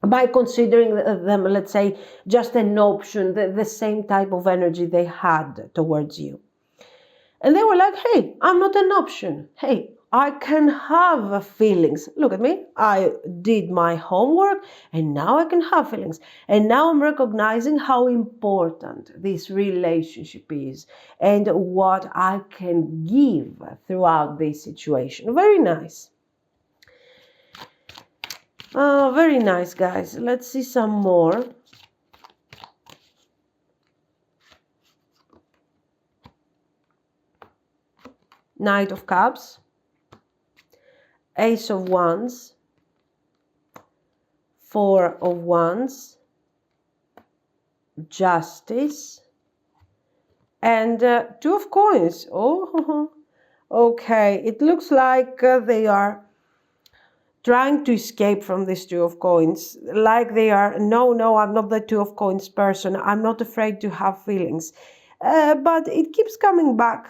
By considering them, let's say, just an option, the same type of energy they had towards you. And they were like, hey, I'm not an option. Hey, I can have feelings. Look at me. I did my homework and now I can have feelings. And now I'm recognizing how important this relationship is and what I can give throughout this situation. Very nice. Very nice, guys. Let's see some more. Knight of Cups, Ace of Wands, Four of Wands, Justice, and Two of Coins. Oh, okay. It looks like they are trying to escape from this Two of Coins. Like they are, no, I'm not the Two of Coins person. I'm not afraid to have feelings. But it keeps coming back.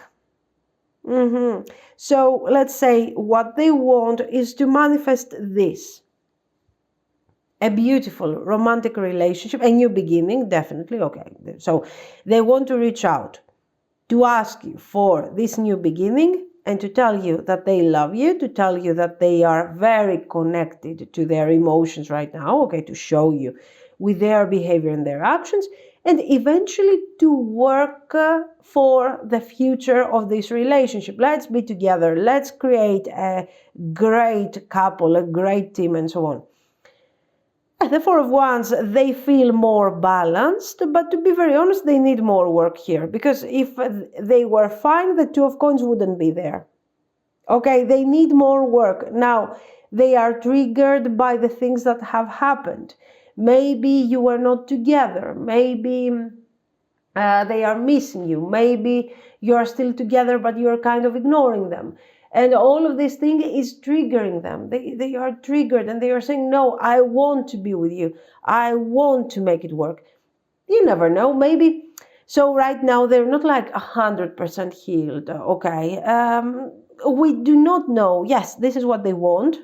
So let's say what they want is to manifest this. A beautiful romantic relationship, a new beginning, definitely. Okay, so they want to reach out to ask you for this new beginning and to tell you that they love you, to tell you that they are very connected to their emotions right now, okay, to show you with their behavior and their actions, and eventually to work for the future of this relationship. Let's be together. Let's create a great couple, a great team, and so on. The Four of Wands, they feel more balanced, but to be very honest, they need more work here, because if they were fine, the Two of Coins wouldn't be there. Okay, they need more work. Now, they are triggered by the things that have happened. Maybe you were not together. Maybe they are missing you. Maybe you are still together, but you are kind of ignoring them. And all of this thing is triggering them. They are triggered and they are saying, no, I want to be with you. I want to make it work. You never know, maybe. So right now, they're not like 100% healed, okay? We do not know. Yes, this is what they want.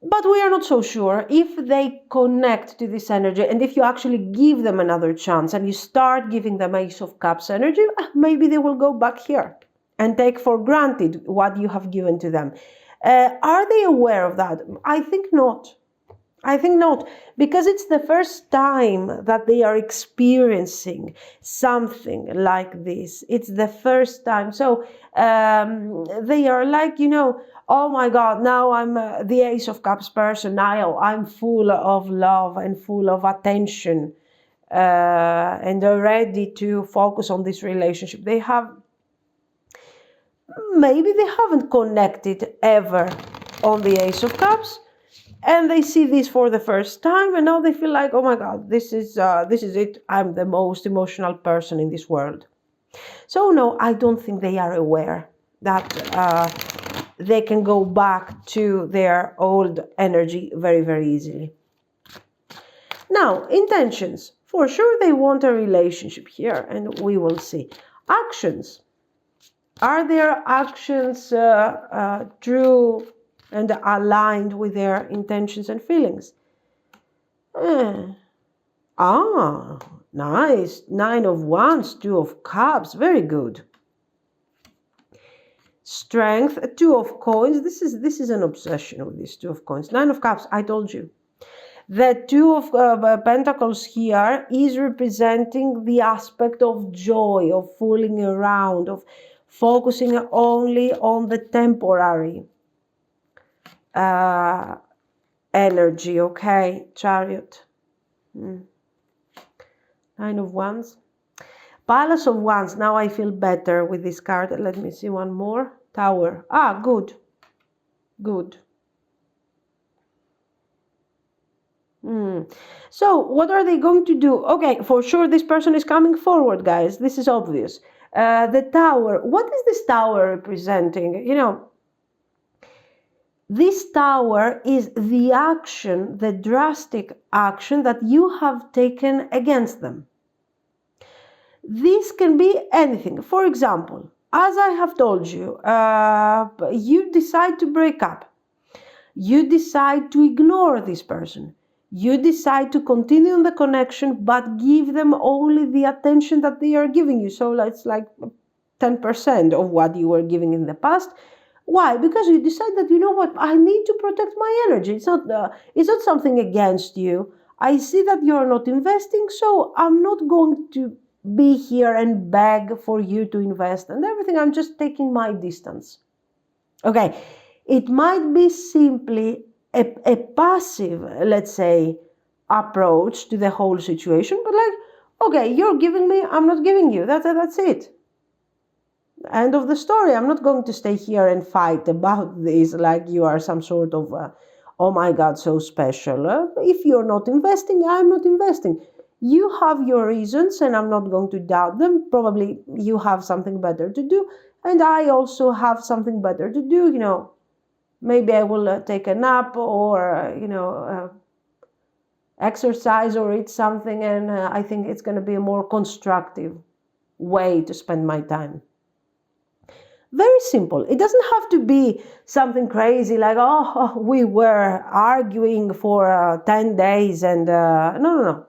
But we are not so sure if they connect to this energy, and if you actually give them another chance and you start giving them Ace of Cups energy, maybe they will go back here and take for granted what you have given to them. Are they aware of that? I think not. I think not, because it's the first time that they are experiencing something like this. It's the first time. So they are like, oh my God, now I'm the Ace of Cups person. Now I'm full of love and full of attention and they're ready to focus on this relationship. Maybe they haven't connected ever on the Ace of Cups. And they see this for the first time, and now they feel like, oh my God, this is it. I'm the most emotional person in this world. So no, I don't think they are aware that they can go back to their old energy very, very easily. Now, intentions. For sure, they want a relationship here, and we will see. Actions. Are their actions true and aligned with their intentions and feelings? Nice. Nine of Wands, Two of Cups. Very good. Strength, Two of Coins. This is an obsession with this Two of Coins. Nine of Cups, I told you. The Two of Pentacles here is representing the aspect of joy, of fooling around, of focusing only on the temporary energy, okay? Chariot. Nine of Wands. Palace of Wands. Now I feel better with this card. Let me see one more. Tower. Good. Good. So what are they going to do? Okay, for sure this person is coming forward, guys. This is obvious. The Tower. What is this Tower representing? You know, this Tower is the action, the drastic action that you have taken against them. This can be anything. For example, as I have told you, you decide to break up. You decide to ignore this person. You decide to continue the connection, but give them only the attention that they are giving you. So it's like 10% of what you were giving in the past. Why? Because you decide that, you know what, I need to protect my energy. It's not something against you. I see that you're not investing, so I'm not going to be here and beg for you to invest and everything. I'm just taking my distance. Okay, it might be simply a passive, let's say, approach to the whole situation, but like, okay, you're giving me, I'm not giving you. That's it. End of the story. I'm not going to stay here and fight about this like you are some sort of, oh my God, so special. If you're not investing, I'm not investing. You have your reasons, and I'm not going to doubt them. Probably you have something better to do, and I also have something better to do. You know, maybe I will take a nap, or exercise, or eat something, and I think it's going to be a more constructive way to spend my time. Very simple. It doesn't have to be something crazy like, oh, we were arguing for 10 days and no.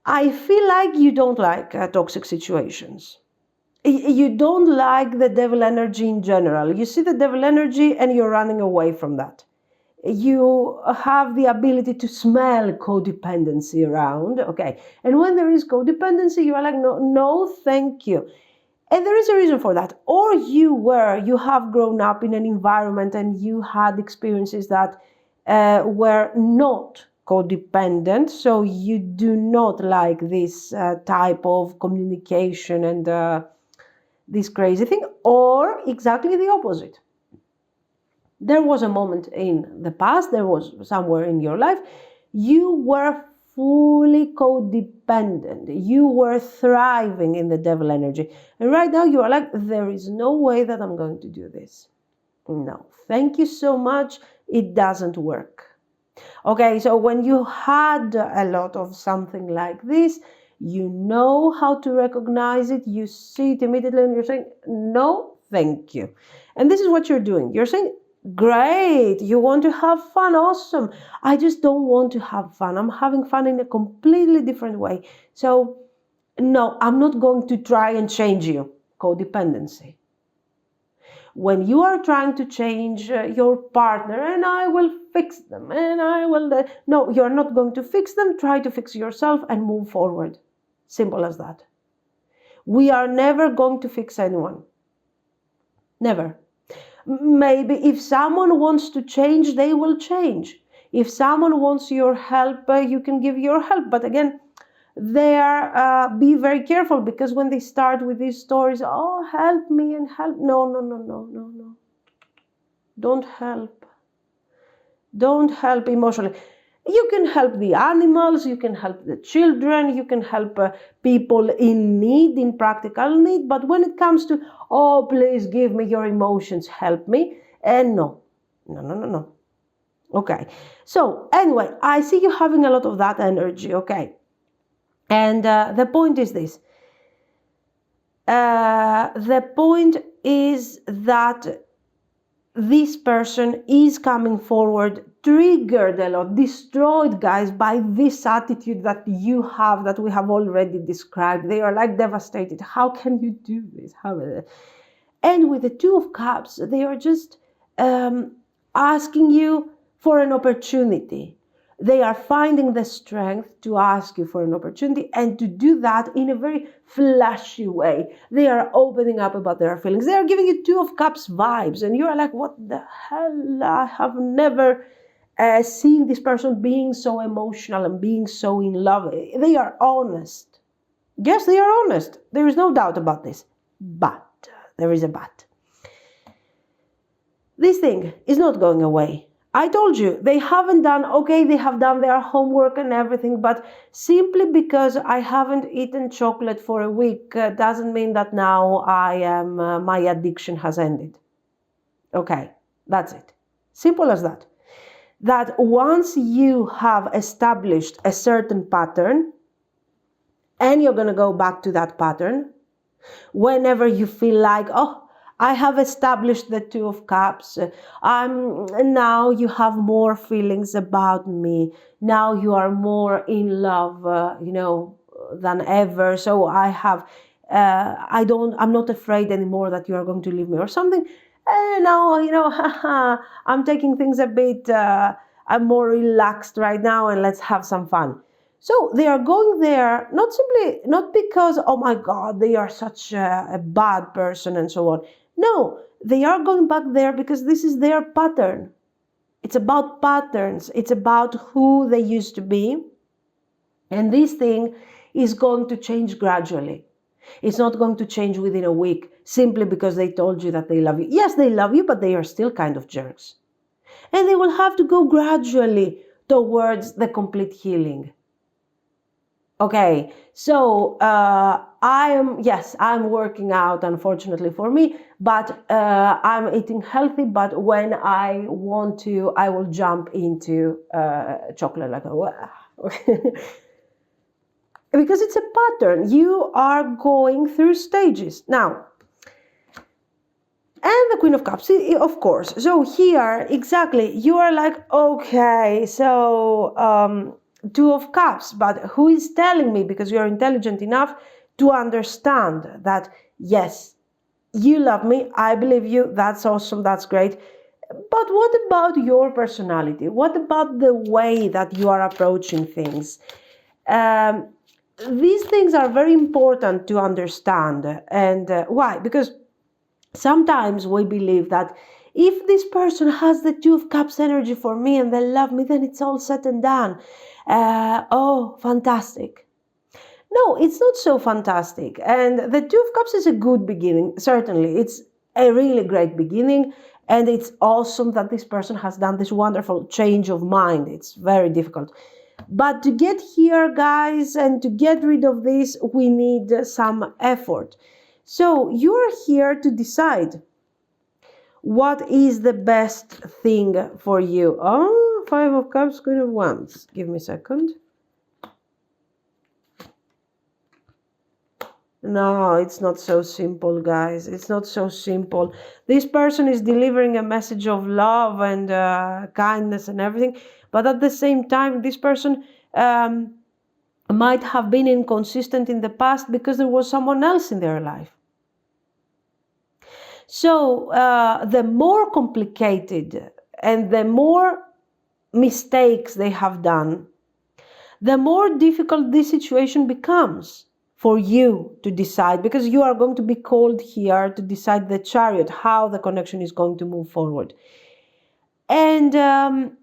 I feel like you don't like toxic situations. You don't like the devil energy in general. You see the devil energy and you're running away from that. You have the ability to smell codependency around, okay? And when there is codependency, you are like, no, thank you. And there is a reason for that. Or you have grown up in an environment and you had experiences that were not codependent, so you do not like this type of communication and this crazy thing, or exactly the opposite. There was a moment in the past, there was somewhere in your life, you were fully codependent. You were thriving in the devil energy. And right now you are like, there is no way that I'm going to do this. No, thank you so much. It doesn't work. Okay, so when you had a lot of something like this, you know how to recognize it. You see it immediately and you're saying, no, thank you. And this is what you're doing. You're saying, great, you want to have fun, awesome. I just don't want to have fun. I'm having fun in a completely different way. So, no, I'm not going to try and change you. Codependency. When you are trying to change your partner, and I will fix them, and I will... no, you're not going to fix them. Try to fix yourself and move forward. Simple as that. We are never going to fix anyone. Never. Maybe if someone wants to change, they will change. If someone wants your help, you can give your help. But again, be very careful, because when they start with these stories, oh, help me and help. No. Don't help. Don't help emotionally. You can help the animals, you can help the children, you can help people in need, in practical need. But when it comes to, oh, please give me your emotions, help me, and no. Okay. So anyway, I see you having a lot of that energy, okay? And the point is this. The point is that this person is coming forward, triggered a lot, destroyed, guys, by this attitude that you have, that we have already described. They are like devastated. How can you do this? And with the Two of Cups, they are just asking you for an opportunity. They are finding the strength to ask you for an opportunity, and to do that in a very flashy way. They are opening up about their feelings. They are giving you Two of Cups vibes, and you are like, what the hell? I have never seen this person being so emotional and being so in love. They are honest. Yes, they are honest. There is no doubt about this. But, there is a but. This thing is not going away. I told you, they haven't done, okay, they have done their homework and everything, but simply because I haven't eaten chocolate for a week doesn't mean that now my addiction has ended. Okay, that's it. Simple as that. That once you have established a certain pattern, and you're going to go back to that pattern, whenever you feel like, oh, I have established the Two of Cups, now you have more feelings about me, now you are more in love, than ever, so I'm not afraid anymore that you are going to leave me or something. Now, I'm taking things a bit, I'm more relaxed right now, and let's have some fun. So they are going there, not because, oh my God, they are such a bad person and so on. No, they are going back there because this is their pattern. It's about patterns. It's about who they used to be. And this thing is going to change gradually. It's not going to change within a week simply because they told you that they love you. Yes, they love you, but they are still kind of jerks. And they will have to go gradually towards the complete healing. Okay, so I'm working out, unfortunately for me, but I'm eating healthy, but when I want to, I will jump into chocolate like because it's a pattern. You are going through stages. Now, and the Queen of Cups, of course. So here, exactly, you are like, okay, so Two of Cups, but who is telling me, because you're intelligent enough to understand that, yes, you love me, I believe you, that's awesome, that's great. But what about your personality? What about the way that you are approaching things? These things are very important to understand. And why? Because sometimes we believe that if this person has the Two of Cups energy for me and they love me, then it's all said and done. Oh, fantastic. No, it's not so fantastic. And the Two of Cups is a good beginning, certainly. It's a really great beginning. And it's awesome that this person has done this wonderful change of mind. It's very difficult. But to get here, guys, and to get rid of this, we need some effort. So you're here to decide what is the best thing for you. Oh, Five of Cups, Queen of Wands. Give me a second. No, it's not so simple, guys. It's not so simple. This person is delivering a message of love and kindness and everything. But at the same time, this person might have been inconsistent in the past because there was someone else in their life. So the more complicated and the more mistakes they have done, the more difficult this situation becomes for you to decide, because you are going to be called here to decide the Chariot, how the connection is going to move forward. And from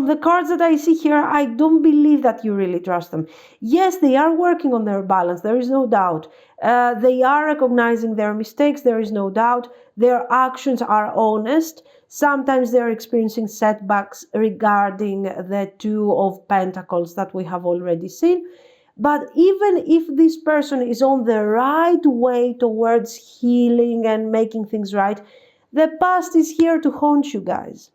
the cards that I see here, I don't believe that you really trust them. Yes, they are working on their balance. There is no doubt. They are recognizing their mistakes. There is no doubt. Their actions are honest. Sometimes they're experiencing setbacks regarding the Two of Pentacles that we have already seen. But even if this person is on the right way towards healing and making things right, the past is here to haunt you, guys.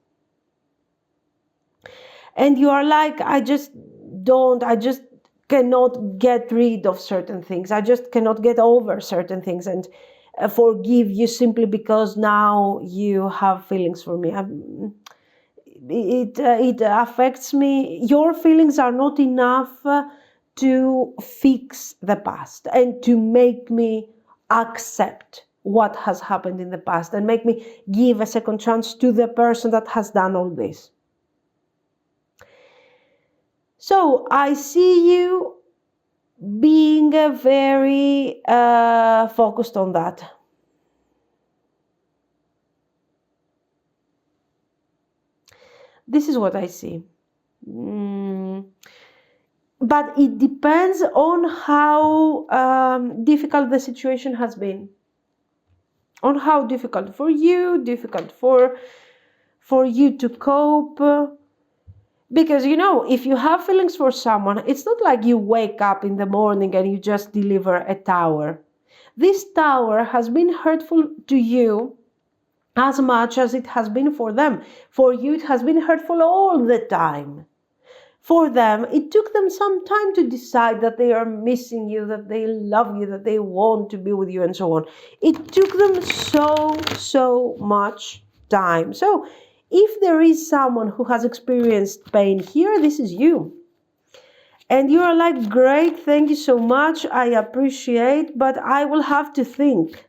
And you are like, I just cannot get rid of certain things. I just cannot get over certain things and forgive you simply because now you have feelings for me. It affects me. Your feelings are not enough to fix the past and to make me accept what has happened in the past and make me give a second chance to the person that has done all this. So I see you being very focused on that. This is what I see. But it depends on how difficult the situation has been. on how difficult for you, difficult for you to cope. Because, you know, if you have feelings for someone, it's not like you wake up in the morning and you just deliver a tower. This tower has been hurtful to you as much as it has been for them. For you, it has been hurtful all the time. For them, it took them some time to decide that they are missing you, that they love you, that they want to be with you, and so on. It took them so much time. So if there is someone who has experienced pain here, this is you. And you are like, great, thank you so much, I appreciate, but I will have to think.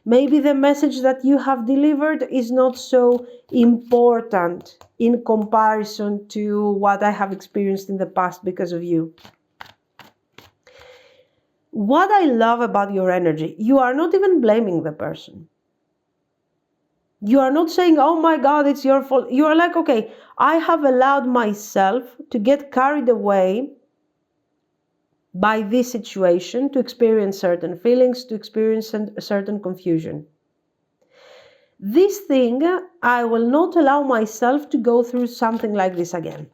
Maybe the message that you have delivered is not so important in comparison to what I have experienced in the past because of you. What I love about your energy, you are not even blaming the person. You are not saying, oh my God, it's your fault. You are like, okay, I have allowed myself to get carried away by this situation, to experience certain feelings, to experience a certain confusion. This thing, I will not allow myself to go through something like this again.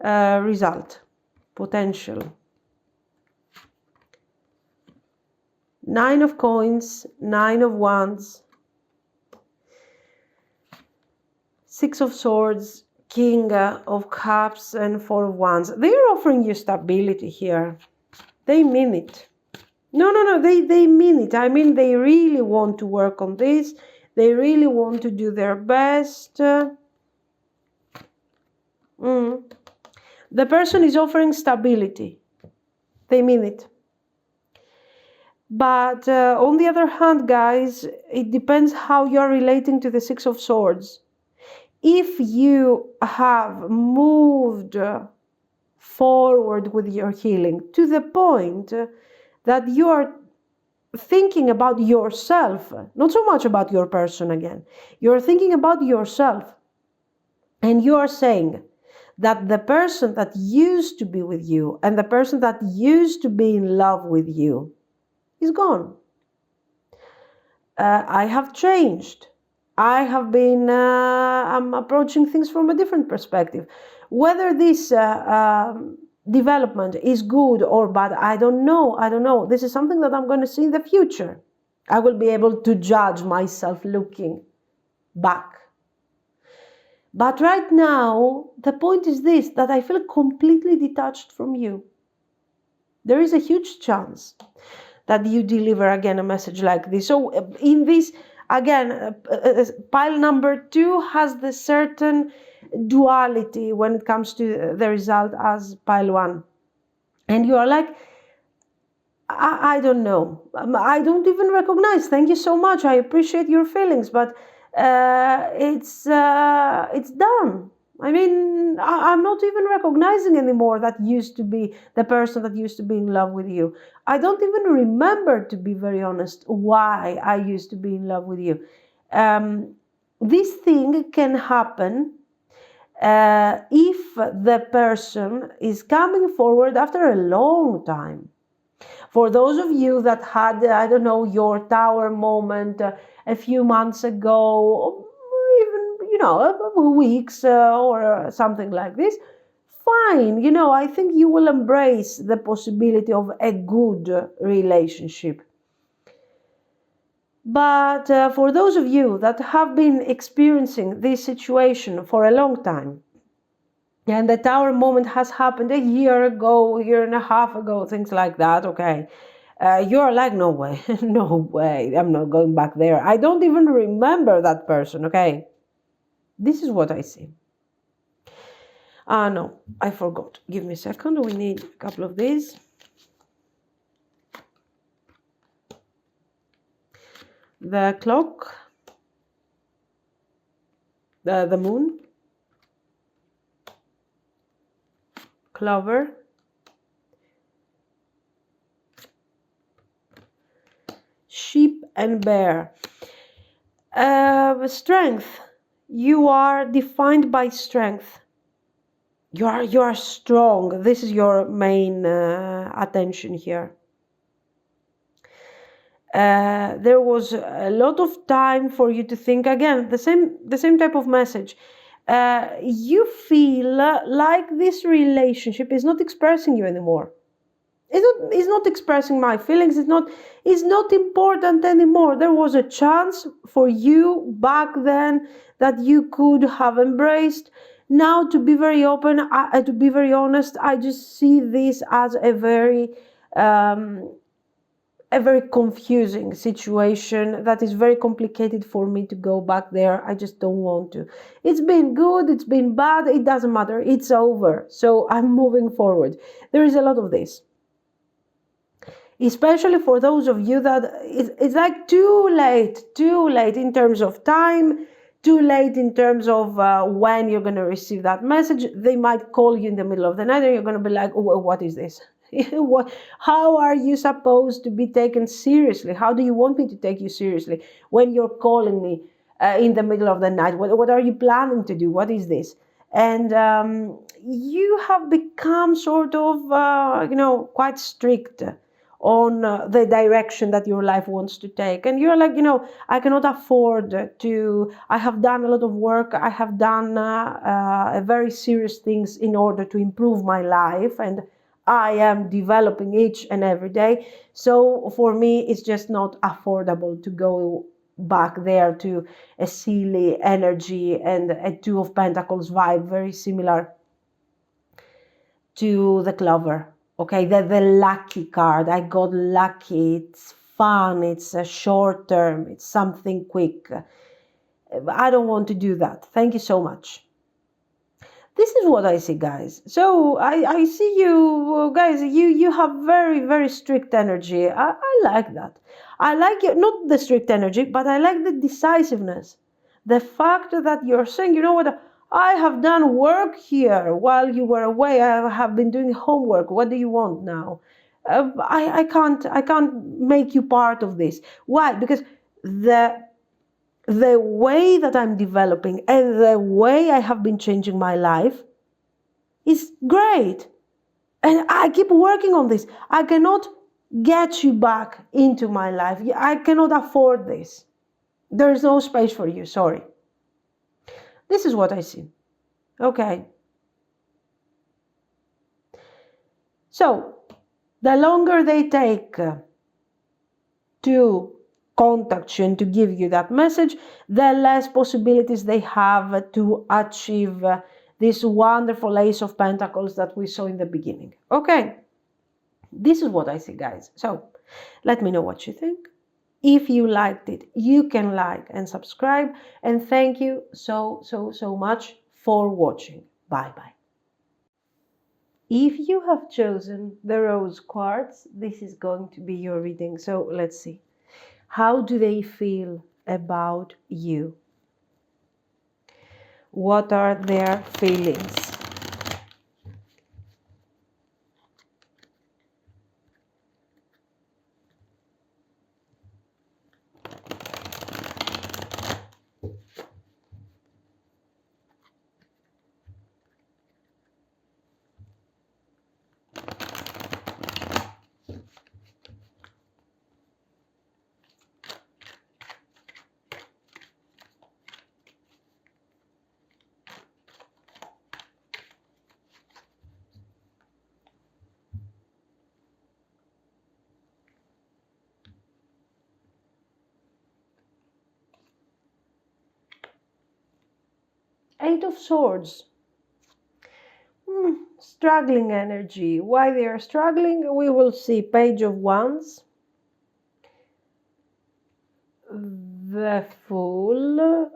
Result, potential. 9 of coins, 9 of wands, 6 of swords, King of cups, and 4 of wands. They're offering you stability here. They mean it. No, they mean it. I mean, they really want to work on this. They really want to do their best. The person is offering stability. They mean it. But on the other hand, guys, it depends how you're relating to the 6 of swords. If you have moved forward with your healing to the point that you are thinking about yourself, not so much about your person again, you're thinking about yourself, and you are saying that the person that used to be with you and the person that used to be in love with you is gone. I have changed. I have been I'm approaching things from a different perspective. Whether this development is good or bad, I don't know. This is something that I'm going to see in the future. I will be able to judge myself looking back. But right now, the point is this, that I feel completely detached from you. There is a huge chance that you deliver again a message like this. So in this, again, pile number 2 has the certain duality when it comes to the result as pile 1. And you are like, I don't know. I don't even recognize. Thank you so much. I appreciate your feelings, but it's done. I mean, I'm not even recognizing anymore that used to be the person that used to be in love with you. I don't even remember, to be very honest, why I used to be in love with you. This thing can happen if the person is coming forward after a long time. For those of you that had, I don't know, your tower moment a few months ago, weeks or something like this, fine. I think you will embrace the possibility of a good relationship. But for those of you that have been experiencing this situation for a long time, and the tower moment has happened a year ago, a year and a half ago, things like that, okay, you're like, no way, no way, I'm not going back there. I don't even remember that person, okay? This is what I see. No, I forgot. Give me a second. We need a couple of these. The clock. The moon. Clover. Sheep and bear. Strength. You are defined by strength. You are strong. This is your main attention here. There was a lot of time for you to think again, the same type of message. You feel like this relationship is not expressing you anymore. It's not expressing my feelings. It's not important anymore. There was a chance for you back then that you could have embraced. Now, to be very open, to be very honest, I just see this as a very confusing situation that is very complicated for me to go back there. I just don't want to. It's been good, it's been bad, it doesn't matter. It's over. So I'm moving forward. There is a lot of this. Especially for those of you that it's like too late in terms of time, too late in terms of when you're going to receive that message. They might call you in the middle of the night and you're going to be like, oh, what is this? How are you supposed to be taken seriously? How do you want me to take you seriously when you're calling me in the middle of the night? What are you planning to do? What is this? And you have become sort of, quite strict on the direction that your life wants to take. And you're like, I cannot afford to, I have done a lot of work, I have done very serious things in order to improve my life, and I am developing each and every day. So for me, it's just not affordable to go back there to a silly energy and a Two of Pentacles vibe, very similar to the Clover. Okay, the lucky card. I got lucky. It's fun. It's a short term. It's something quick. I don't want to do that. Thank you so much. This is what I see, guys. So I see you guys. You have very, very strict energy. I like that. I like you, not the strict energy, but I like the decisiveness. The fact that you're saying, you know what, I have done work here while you were away. I have been doing homework. What do you want now? I can't make you part of this. Why? Because the way that I'm developing and the way I have been changing my life is great. And I keep working on this. I cannot get you back into my life. I cannot afford this. There is no space for you. Sorry. This is what I see. Okay. So, the longer they take to contact you and to give you that message, the less possibilities they have to achieve this wonderful Ace of Pentacles that we saw in the beginning. Okay. This is what I see, guys. So, let me know what you think. If you liked it, you can like and subscribe. And thank you so much for watching. Bye-bye. If you have chosen the rose quartz, this is going to be your reading. So let's see. How do they feel about you? What are their feelings? Eight of Swords. Struggling energy. Why they are struggling, we will see. Page of Wands. The Fool.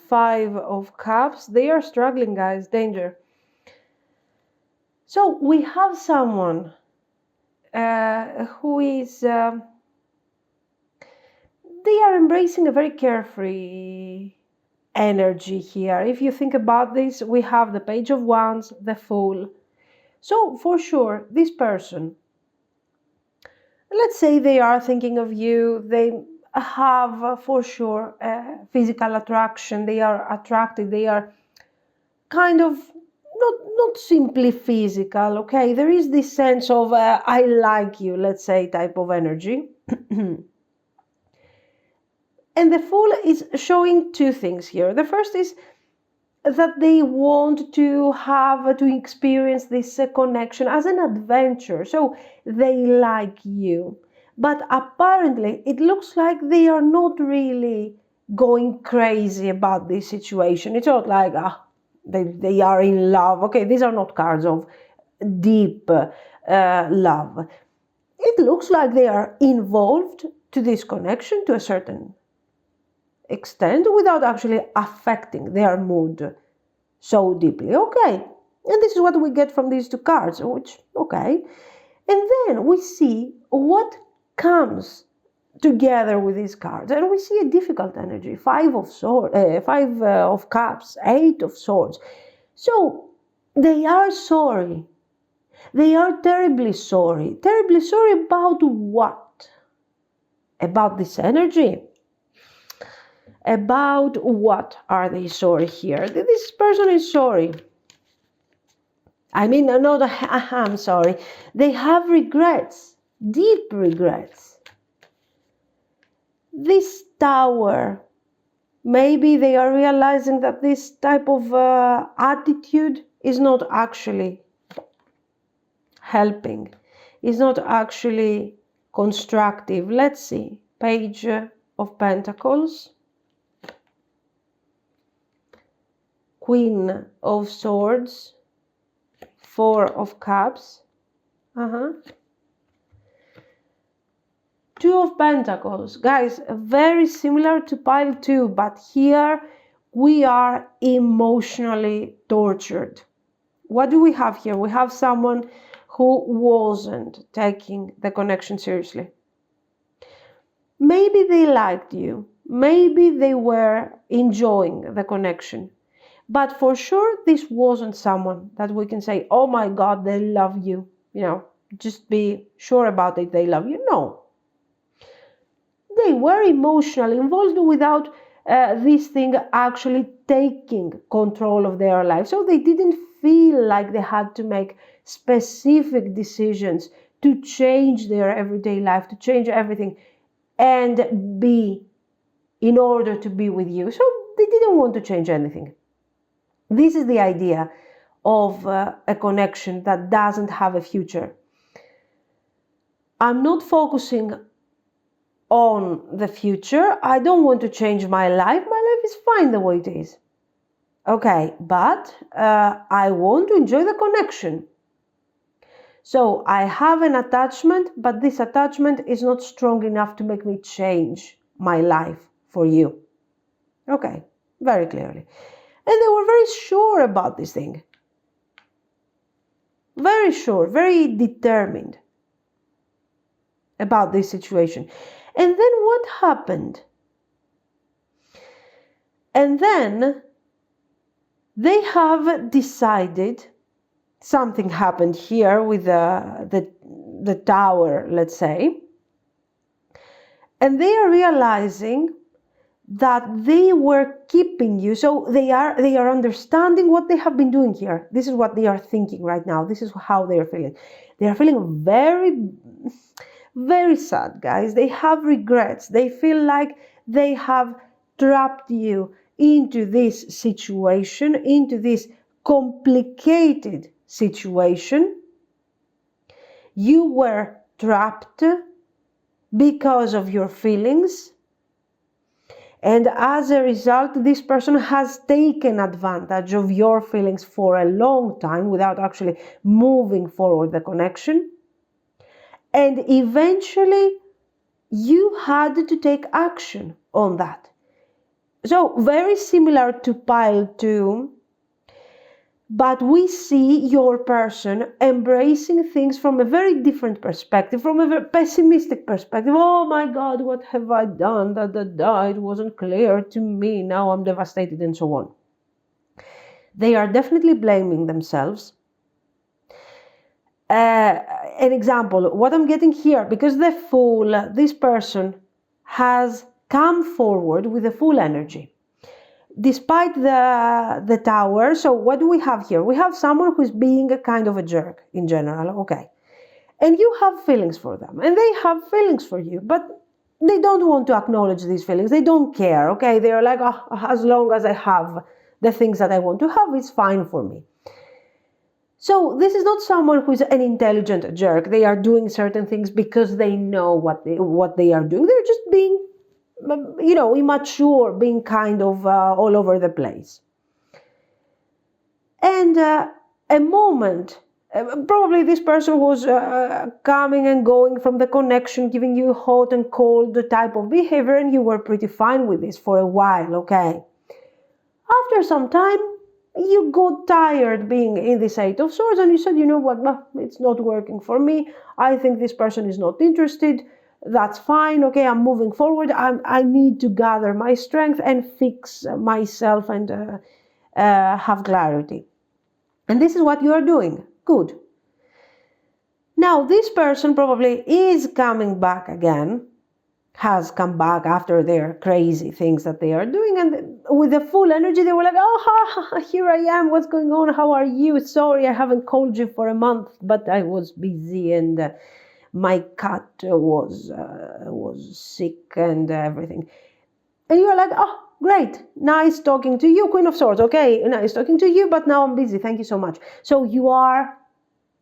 Five of Cups. They are struggling, guys. Danger. So we have someone who is... they are embracing a very carefree energy here. If you think about this, we have the Page of Wands, the Fool. So for sure, this person, let's say they are thinking of you, they have for sure physical attraction, they are attracted, they are kind of not simply physical, okay? There is this sense of I like you, let's say, type of energy. And the Fool is showing two things here. The first is that they want to experience this connection as an adventure. So they like you. But apparently it looks like they are not really going crazy about this situation. It's not like they are in love. Okay, these are not cards of deep love. It looks like they are involved to this connection to a certain extent without actually affecting their mood so deeply. Okay, and this is what we get from these two cards, which, okay. And then we see what comes together with these cards, and we see a difficult energy. Five of Cups, Eight of Swords. So they are sorry. They are terribly sorry. Terribly sorry about what? About this energy. About what are they sorry here? This person is sorry. I mean, no, I'm sorry. They have regrets, deep regrets. This Tower, maybe they are realizing that this type of attitude is not actually helping, is not actually constructive. Let's see. Page of Pentacles. Queen of Swords. Four of Cups. Two of Pentacles. Guys, very similar to pile 2, but here we are emotionally tortured. What do we have here? We have someone who wasn't taking the connection seriously. Maybe they liked you. Maybe they were enjoying the connection. But for sure, this wasn't someone that we can say, oh my God, they love you. You know, just be sure about it, they love you. No. They were emotionally involved without this thing actually taking control of their life. So they didn't feel like they had to make specific decisions to change their everyday life, to change everything and be in order to be with you. So they didn't want to change anything. This is the idea of a connection that doesn't have a future. I'm not focusing on the future. I don't want to change my life. My life is fine the way it is. Okay, but I want to enjoy the connection. So I have an attachment, but this attachment is not strong enough to make me change my life for you. Okay, very clearly. And they were very sure about this thing. Very sure, very determined about this situation. And then what happened? And then they have decided, something happened here with the Tower, let's say, and they are realizing that they were keeping you. So they are understanding what they have been doing here. This is what they are thinking right now. This is how they are feeling. They are feeling very, very sad, guys. They have regrets. They feel like they have trapped you into this situation, into this complicated situation. You were trapped because of your feelings. And as a result, this person has taken advantage of your feelings for a long time without actually moving forward the connection. And eventually, you had to take action on that. So, very similar to pile 2, but we see your person embracing things from a very different perspective, from a very pessimistic perspective. Oh my God, what have I done? It wasn't clear to me. Now I'm devastated, and so on. They are definitely blaming themselves. An example, what I'm getting here, because the Fool, this person has come forward with the full energy. Despite the Tower, so what do we have here? We have someone who's being a kind of a jerk in general, okay. And you have feelings for them, and they have feelings for you, but they don't want to acknowledge these feelings. They don't care, okay? They're like, oh, as long as I have the things that I want to have, it's fine for me. So this is not someone who is an intelligent jerk. They are doing certain things because they know what they are doing. They're just being, immature, being kind of all over the place. And a moment, probably this person was coming and going from the connection, giving you hot and cold type of behavior, and you were pretty fine with this for a while, okay? After some time, you got tired being in this Eight of Swords, and you said, you know what, it's not working for me. I think this person is not interested. That's fine, okay, I'm moving forward. I need to gather my strength and fix myself and have clarity. And this is what you are doing. Good. Now, this person probably is coming back again, has come back after their crazy things that they are doing, and with the full energy, they were like, oh, here I am, what's going on, how are you? Sorry, I haven't called you for a month, but I was busy, and my cat was sick and everything. And you're like, oh, great, nice talking to you, Queen of Swords, okay, nice talking to you, but now I'm busy, thank you so much. So you are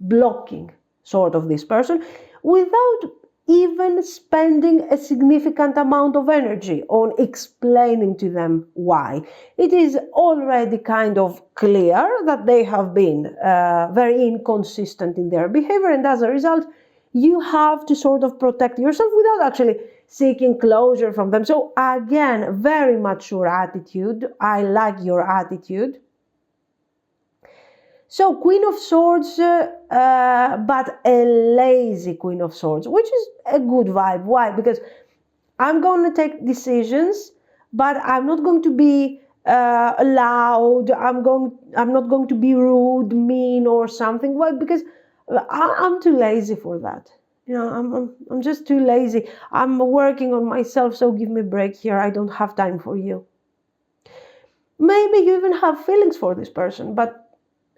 blocking sort of this person without even spending a significant amount of energy on explaining to them why. It is already kind of clear that they have been very inconsistent in their behavior, and as a result, you have to sort of protect yourself without actually seeking closure from them. So again, very mature attitude. I like your attitude. So Queen of Swords, but a lazy Queen of Swords, which is a good vibe. Why? Because I'm going to take decisions, but I'm not going to be loud. I'm not going to be rude, mean, or something. Why? Because I'm too lazy for that. I'm just too lazy. I'm working on myself, so give me a break here. I don't have time for you. Maybe you even have feelings for this person, but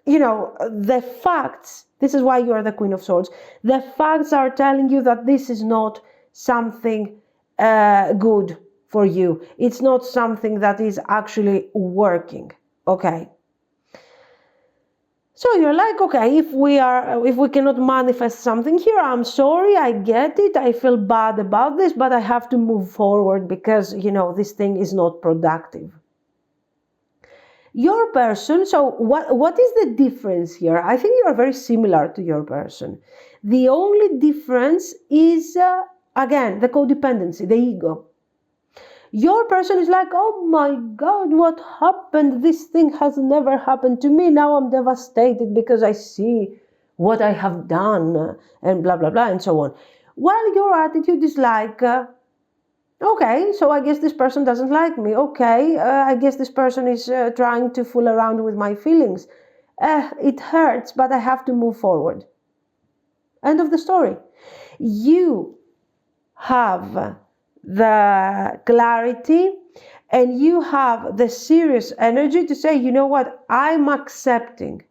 the facts, this is why you are the Queen of Swords, the facts are telling you that this is not something good for you. It's not something that is actually working, okay? So you're like, okay, if we cannot manifest something here, I'm sorry, I get it, I feel bad about this, but I have to move forward because, this thing is not productive. Your person, so what is the difference here? I think you are very similar to your person. The only difference is, again, the codependency, the ego. Your person is like, oh my God, what happened? This thing has never happened to me. Now I'm devastated because I see what I have done and blah, blah, blah, and so on. While your attitude is like, okay, so I guess this person doesn't like me. Okay, I guess this person is trying to fool around with my feelings. It hurts, but I have to move forward. End of the story. You have the clarity and you have the serious energy to say, you know what, I'm accepting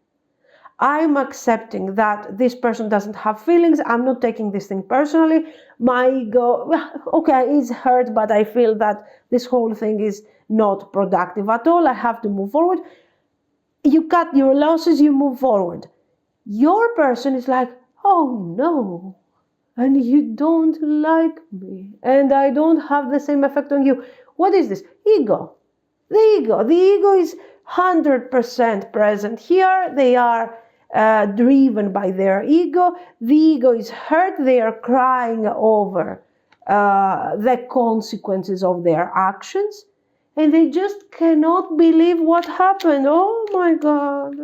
that this person doesn't have feelings. I'm not taking this thing personally. My ego, okay, is hurt, but I feel that this whole thing is not productive at all. I have to move forward. You cut your losses, you move forward. Your person is like, oh no, and you don't like me, and I don't have the same effect on you. What is this? Ego. The ego is 100% present here. They are driven by their ego. The ego is hurt. They are crying over the consequences of their actions, and they just cannot believe what happened. Oh my God.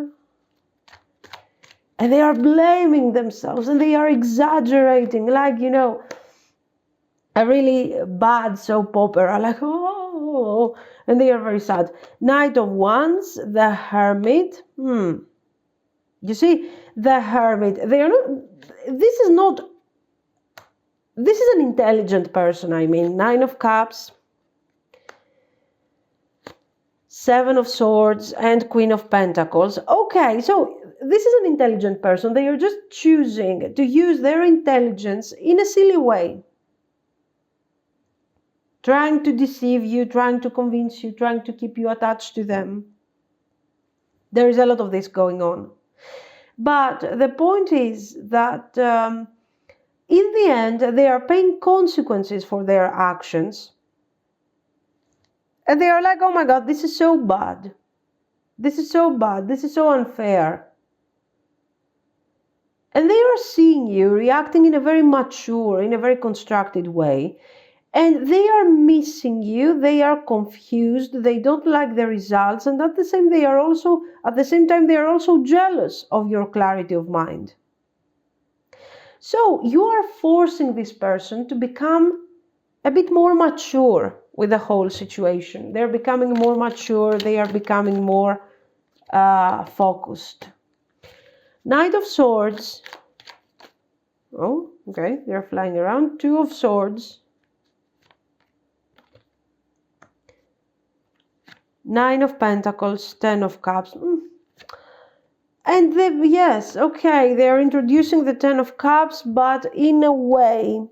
And they are blaming themselves, and they are exaggerating, like, a really bad soap opera, like, oh, and they are very sad. Knight of Wands, the Hermit. You see, the Hermit, they are not, this is an intelligent person, I mean. Nine of Cups, Seven of Swords, and Queen of Pentacles. Okay, so this is an intelligent person. They are just choosing to use their intelligence in a silly way. trying to deceive you, trying to convince you, trying to keep you attached to them. There is a lot of this going on. But the point is that in the end, they are paying consequences for their actions. And they are like, oh my God, this is so bad. This is so bad. This is so unfair. And they are seeing you reacting in a very mature, in a very constructed way. And they are missing you. They are confused. They don't like the results. And at the same time, they are also jealous of your clarity of mind. So you are forcing this person to become a bit more mature with the whole situation. They're becoming more mature. They are becoming more focused. Knight of Swords. Oh, okay. They're flying around. Two of Swords. Nine of Pentacles. Ten of Cups. And yes, okay, they're introducing the Ten of Cups, but in a way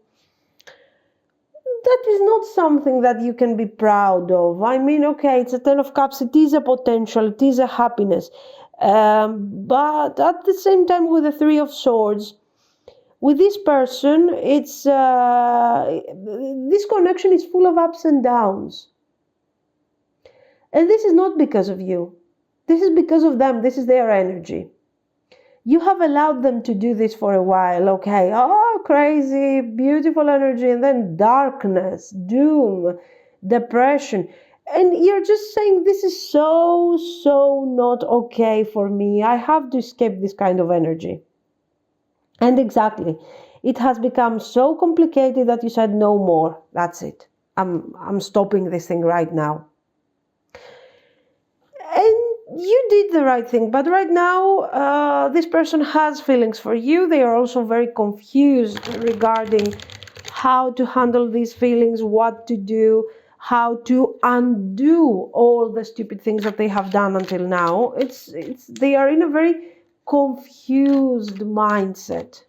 that is not something that you can be proud of. I mean, okay, it's a Ten of Cups, it is a potential, it is a happiness. But at the same time, with the Three of Swords, with this person, it's this connection is full of ups and downs. And this is not because of you. This is because of them. This is their energy. You have allowed them to do this for a while, okay? Oh, crazy, beautiful energy, and then darkness, doom, depression. And you're just saying, this is so not okay for me. I have to escape this kind of energy. And exactly, it has become so complicated that you said, no more. That's it. I'm stopping this thing right now. And you did the right thing, but right now this person has feelings for you. They are also very confused regarding how to handle these feelings, what to do, how to undo all the stupid things that they have done until now. They are in a very confused mindset.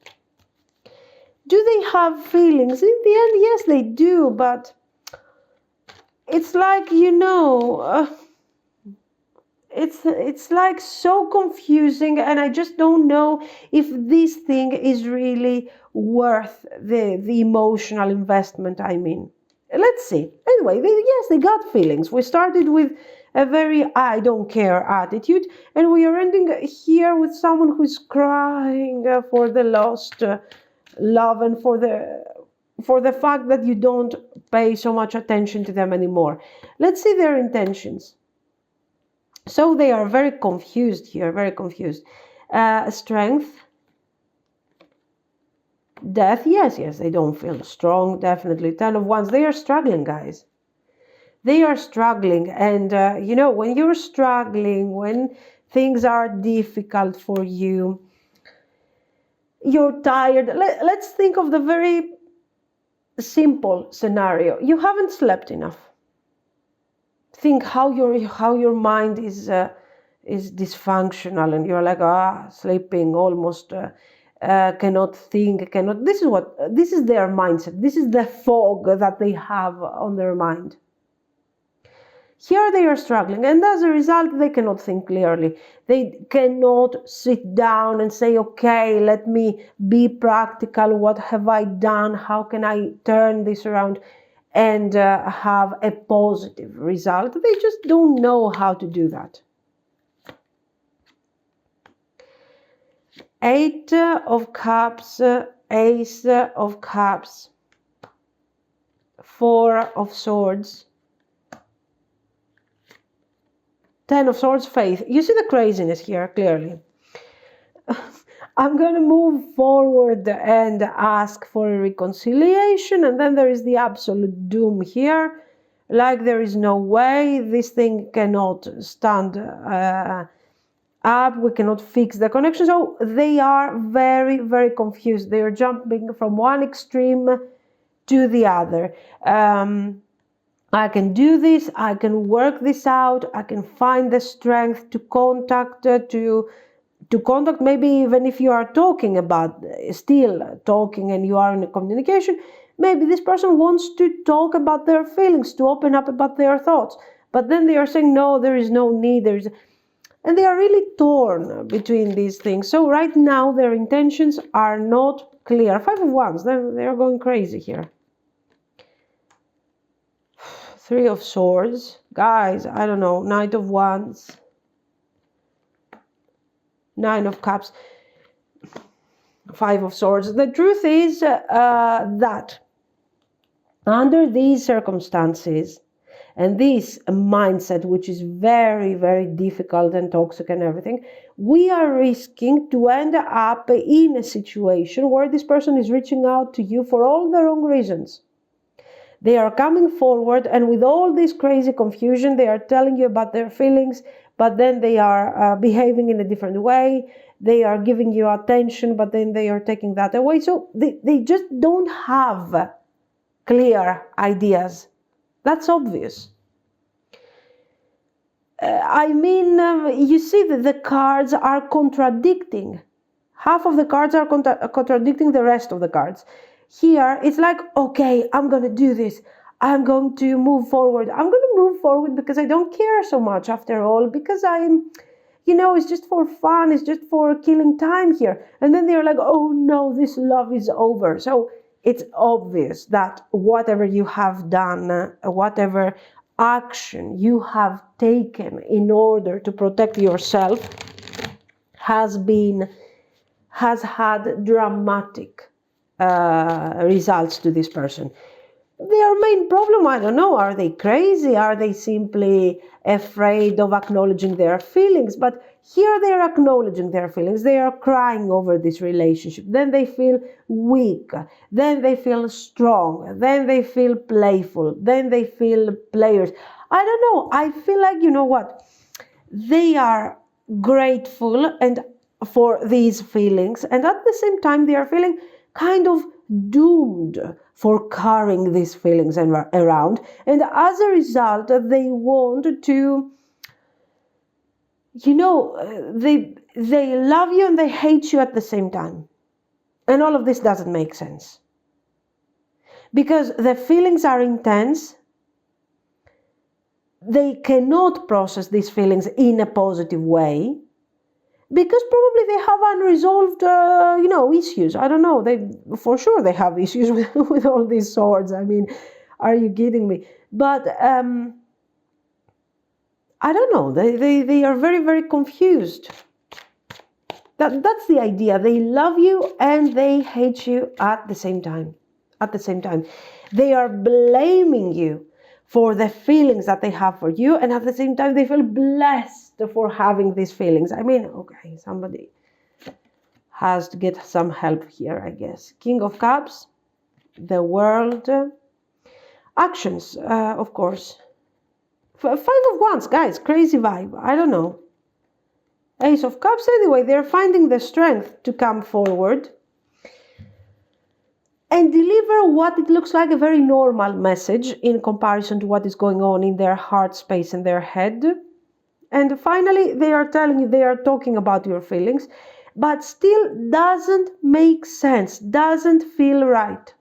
Do they have feelings? In the end, yes, they do, but it's like, it's like so confusing, and I just don't know if this thing is really worth the emotional investment. I mean, let's see. Anyway, yes, they got feelings. We started with a very I don't care attitude, and we are ending here with someone who's crying for the lost love and for the fact that you don't pay so much attention to them anymore. Let's see their intentions. So they are very confused here, very confused. Strength. Death, yes, they don't feel strong, definitely. Ten of Wands, they are struggling, guys. They are struggling, and when you're struggling, when things are difficult for you, you're tired. Let's think of the very simple scenario. You haven't slept enough. Think how your mind is dysfunctional, and you're like sleeping almost, cannot think, cannot. This is their mindset. This is the fog that they have on their mind. Here they are struggling, and as a result, they cannot think clearly. They cannot sit down and say, okay, let me be practical. What have I done? How can I turn this around and have a positive result? They just don't know how to do that. Eight of Cups, Ace of Cups, Four of Swords, Ten of Swords, Faith. You see the craziness here, clearly. I'm going to move forward and ask for a reconciliation, and then there is the absolute doom here. Like there is no way, this thing cannot stand up, we cannot fix the connection. So they are very, very confused. They are jumping from one extreme to the other. I can do this, I can work this out, I can find the strength to contact, to contact, maybe even if you are talking about, still talking and you are in a communication, Maybe this person wants to talk about their feelings, to open up about their thoughts. But then they are saying, no, there is no need. And they are really torn between these things. So right now, their intentions are not clear. 5 of Wands, they are going crazy here. 3 of Swords. Guys, I don't know. Knight of Wands. 9 of Cups. 5 of Swords. The truth is that under these circumstances and this mindset, which is very, very difficult and toxic and everything, we are risking to end up in a situation where this person is reaching out to you for all the wrong reasons. They are coming forward, and with all this crazy confusion, they are telling you about their feelings, but then they are behaving in a different way. They are giving you attention, but then they are taking that away. So they just don't have clear ideas. That's obvious. You see that the cards are contradicting. Half of the cards are contradicting the rest of the cards. Here, it's like, okay, I'm going to do this. I'm going to move forward. I'm going to move forward because I don't care so much after all, because it's just for fun. It's just for killing time here. And then they're like, oh no, this love is over. So it's obvious that whatever you have done, whatever action you have taken in order to protect yourself has had dramatic results to this person. Their main problem, I don't know, are they crazy? Are they simply afraid of acknowledging their feelings? But here they are acknowledging their feelings. They are crying over this relationship. Then they feel weak. Then they feel strong. Then they feel playful. Then they feel players. I don't know. I feel like, you know what? They are grateful and for these feelings. And at the same time, they are feeling kind of doomed for carrying these feelings around, and as a result they want to, they love you and they hate you at the same time, and all of this doesn't make sense because the feelings are intense. They cannot process these feelings in a positive way because probably they have unresolved, issues. I don't know. For sure they have issues with all these swords. I mean, are you kidding me? But I don't know. They are very, very confused. That's the idea. They love you and they hate you at the same time. At the same time, they are blaming you for the feelings that they have for you, and at the same time they feel blessed for having these feelings. I mean, okay, somebody has to get some help here, I guess. King of Cups, the World, actions, of course. 5 of Wands, guys, crazy vibe. I don't know. Ace of Cups, anyway, they're finding the strength to come forward and deliver what it looks like a very normal message in comparison to what is going on in their heart space and their head. And finally, they are telling you, they are talking about your feelings, but still doesn't make sense, doesn't feel right.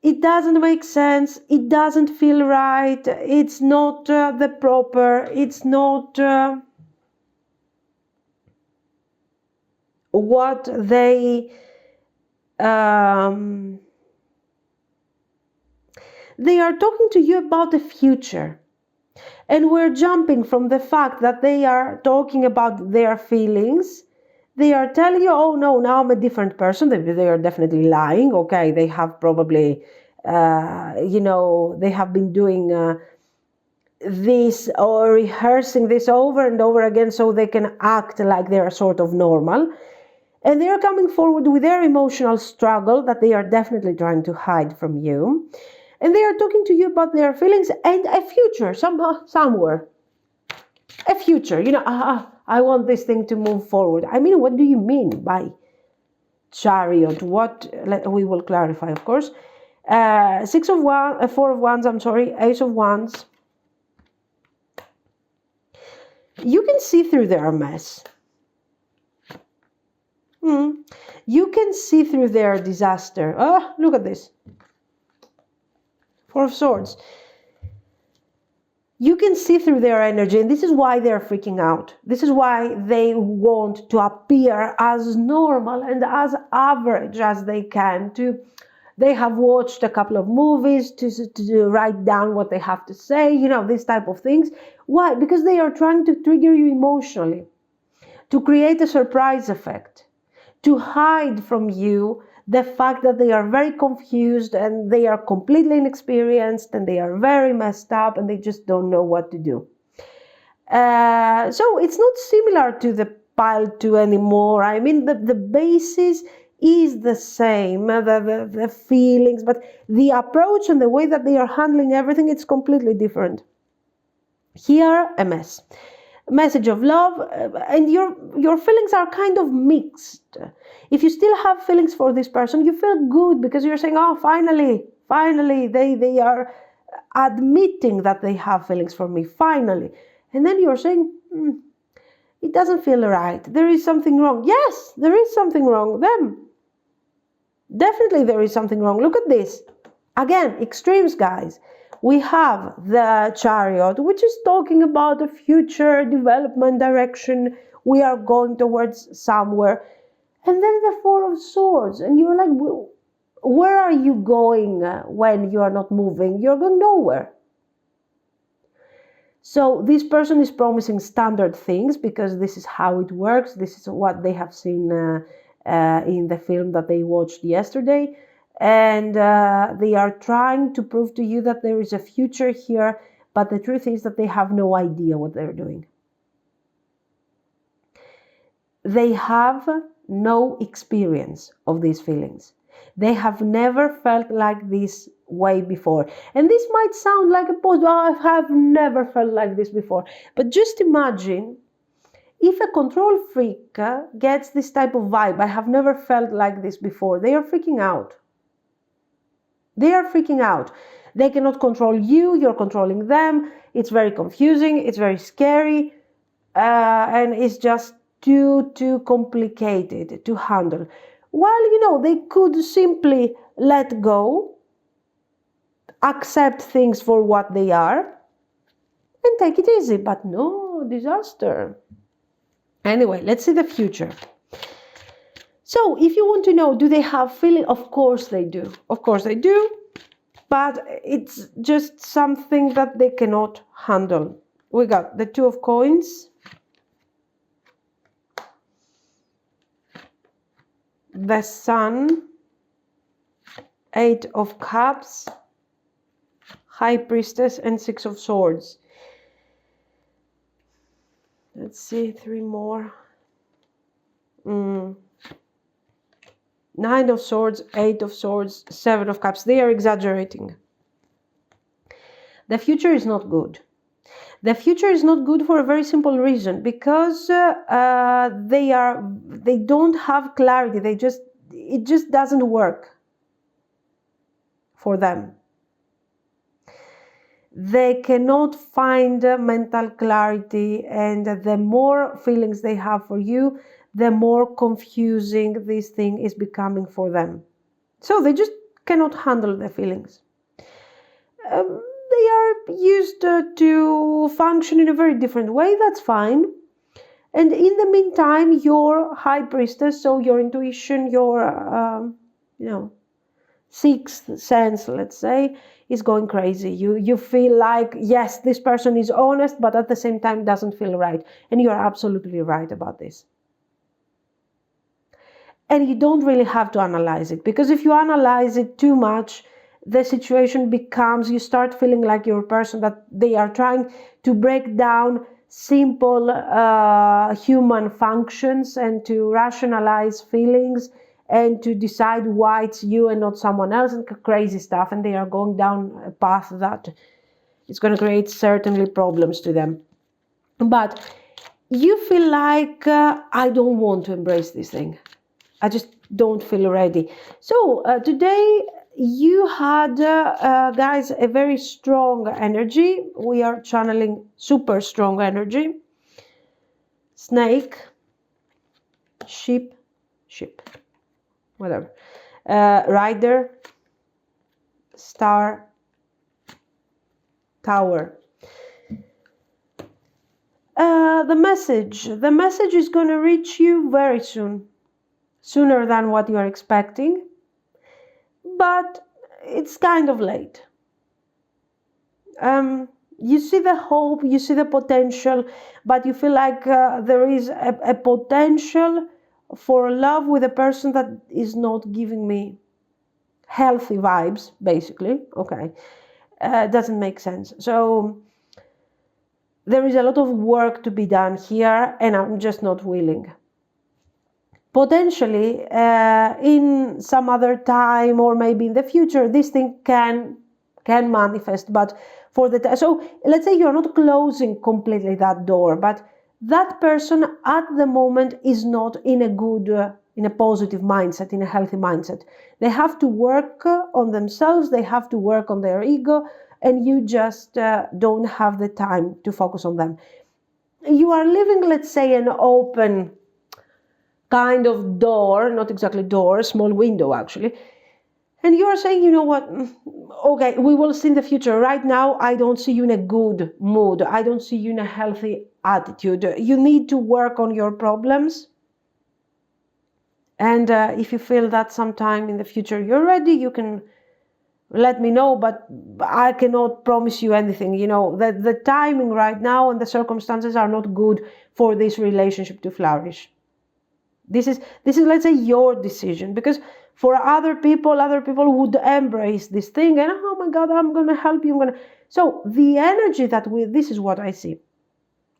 It doesn't make sense, it doesn't feel right, it's not the proper, it's not what they are talking to you about the future. And we're jumping from the fact that they are talking about their feelings. They are telling you, oh no, now I'm a different person. They are definitely lying. Okay, they have probably, they have been doing this or rehearsing this over and over again so they can act like they are sort of normal. And they are coming forward with their emotional struggle that they are definitely trying to hide from you. And they are talking to you about their feelings and a future, somewhere. A future, I want this thing to move forward. I mean, what do you mean by Chariot? We will clarify, of course. 4 of Wands, Ace of Wands. You can see through their mess. You can see through their disaster. Oh, look at this. Four of Swords. You can see through their energy, and this is why they're freaking out. This is why they want to appear as normal and as average as they can. They have watched a couple of movies to write down what they have to say, you know, these type of things. Why? Because they are trying to trigger you emotionally, to create a surprise effect, to hide from you the fact that they are very confused and they are completely inexperienced and they are very messed up and they just don't know what to do. So it's not similar to the pile 2 anymore. I mean, the basis is the same, the feelings, but the approach and the way that they are handling everything, it's completely different. Here, a mess. Message of love, and your feelings are kind of mixed. If you still have feelings for this person, you feel good because you're saying, oh, finally they are admitting that they have feelings for me, finally. And then you're saying, it doesn't feel right, there is something wrong. Yes, there is something wrong with them. Definitely there is something wrong. Look at this. Again, extremes, guys. We have the Chariot, which is talking about a future development direction. We are going towards somewhere. And then the Four of Swords. And you're like, where are you going when you are not moving? You're going nowhere. So this person is promising standard things because this is how it works. This is what they have seen in the film that they watched yesterday. And they are trying to prove to you that there is a future here, but the truth is that they have no idea what they're doing. They have no experience of these feelings. They have never felt like this way before. And this might sound like a pose, I have never felt like this before. But just imagine if a control freak gets this type of vibe, I have never felt like this before, they are freaking out. They are freaking out. They cannot control you, you're controlling them. It's very confusing, it's very scary, and it's just too complicated to handle. Well, you know, they could simply let go, accept things for what they are, and take it easy. But no, disaster. Anyway, let's see the future. So if you want to know, do they have feeling? Of course they do. Of course they do. But it's just something that they cannot handle. We got the Two of Coins, the Sun, Eight of Cups, High Priestess, and Six of Swords. Let's see, three more. Nine of Swords, Eight of Swords, Seven of Cups. They are exaggerating. The future is not good. The future is not good for a very simple reason, because they don't have clarity. It just doesn't work for them. They cannot find mental clarity, and the more feelings they have for you, the more confusing this thing is becoming for them. So they just cannot handle the feelings. They are used to function in a very different way, that's fine. And in the meantime, your High Priestess, so your intuition, your, sixth sense, let's say, is going crazy. You feel like, yes, this person is honest, but at the same time doesn't feel right. And you're absolutely right about this. And you don't really have to analyze it, because if you analyze it too much, the situation becomes, you start feeling like you're a person that they are trying to break down simple human functions and to rationalize feelings and to decide why it's you and not someone else, and crazy stuff. And they are going down a path that is going to create certainly problems to them. But you feel like, I don't want to embrace this thing. I just don't feel ready. So today you had, guys, a very strong energy. We are channeling super strong energy. Snake, sheep, sheep. whatever. Rider, Star, Tower. The message is going to reach you very soon, sooner than what you are expecting, but it's kind of late. You see the hope, you see the potential, but you feel like there is a potential for love with a person that is not giving me healthy vibes, basically. Okay, doesn't make sense. So there is a lot of work to be done here, and I'm just not willing. Potentially, in some other time or maybe in the future, this thing can manifest, but for the so let's say you're not closing completely that door, but that person at the moment is not in a good, in a positive mindset, in a healthy mindset. They have to work on themselves, they have to work on their ego, and you just don't have the time to focus on them. You are living, let's say, an open kind of door, not exactly door, small window actually. And you are saying, you know what, okay, we will see in the future. Right now, I don't see you in a good mood. I don't see you in a healthy attitude. You need to work on your problems. And if you feel that sometime in the future you're ready, you can let me know, but I cannot promise you anything. You know, the timing right now and the circumstances are not good for this relationship to flourish. This is, let's say, your decision, because for other people would embrace this thing and, oh my God, I'm going to help you. So the energy that this is what I see.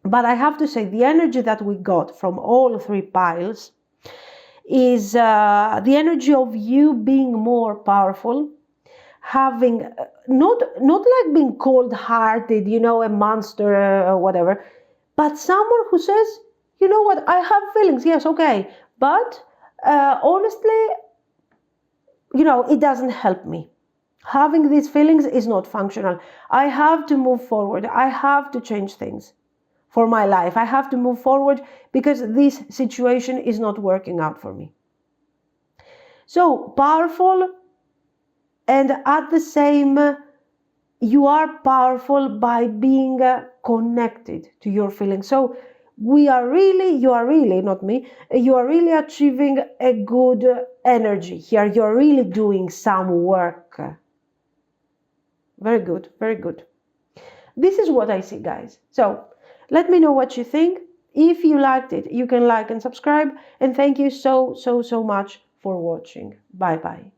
But I have to say, the energy that we got from all three piles is the energy of you being more powerful, having, not like being cold-hearted, you know, a monster or whatever, but someone who says, you know what, I have feelings, yes, okay, but honestly, you know, it doesn't help me. Having these feelings is not functional. I have to move forward. I have to change things for my life. I have to move forward because this situation is not working out for me. So powerful, and at the same, you are powerful by being connected to your feelings. So you are really, not me, you are really achieving a good energy here. You're really doing some work. Very good, very good. This is what I see, guys. So let me know what you think. If you liked it, you can like and subscribe. And thank you so much for watching. Bye-bye.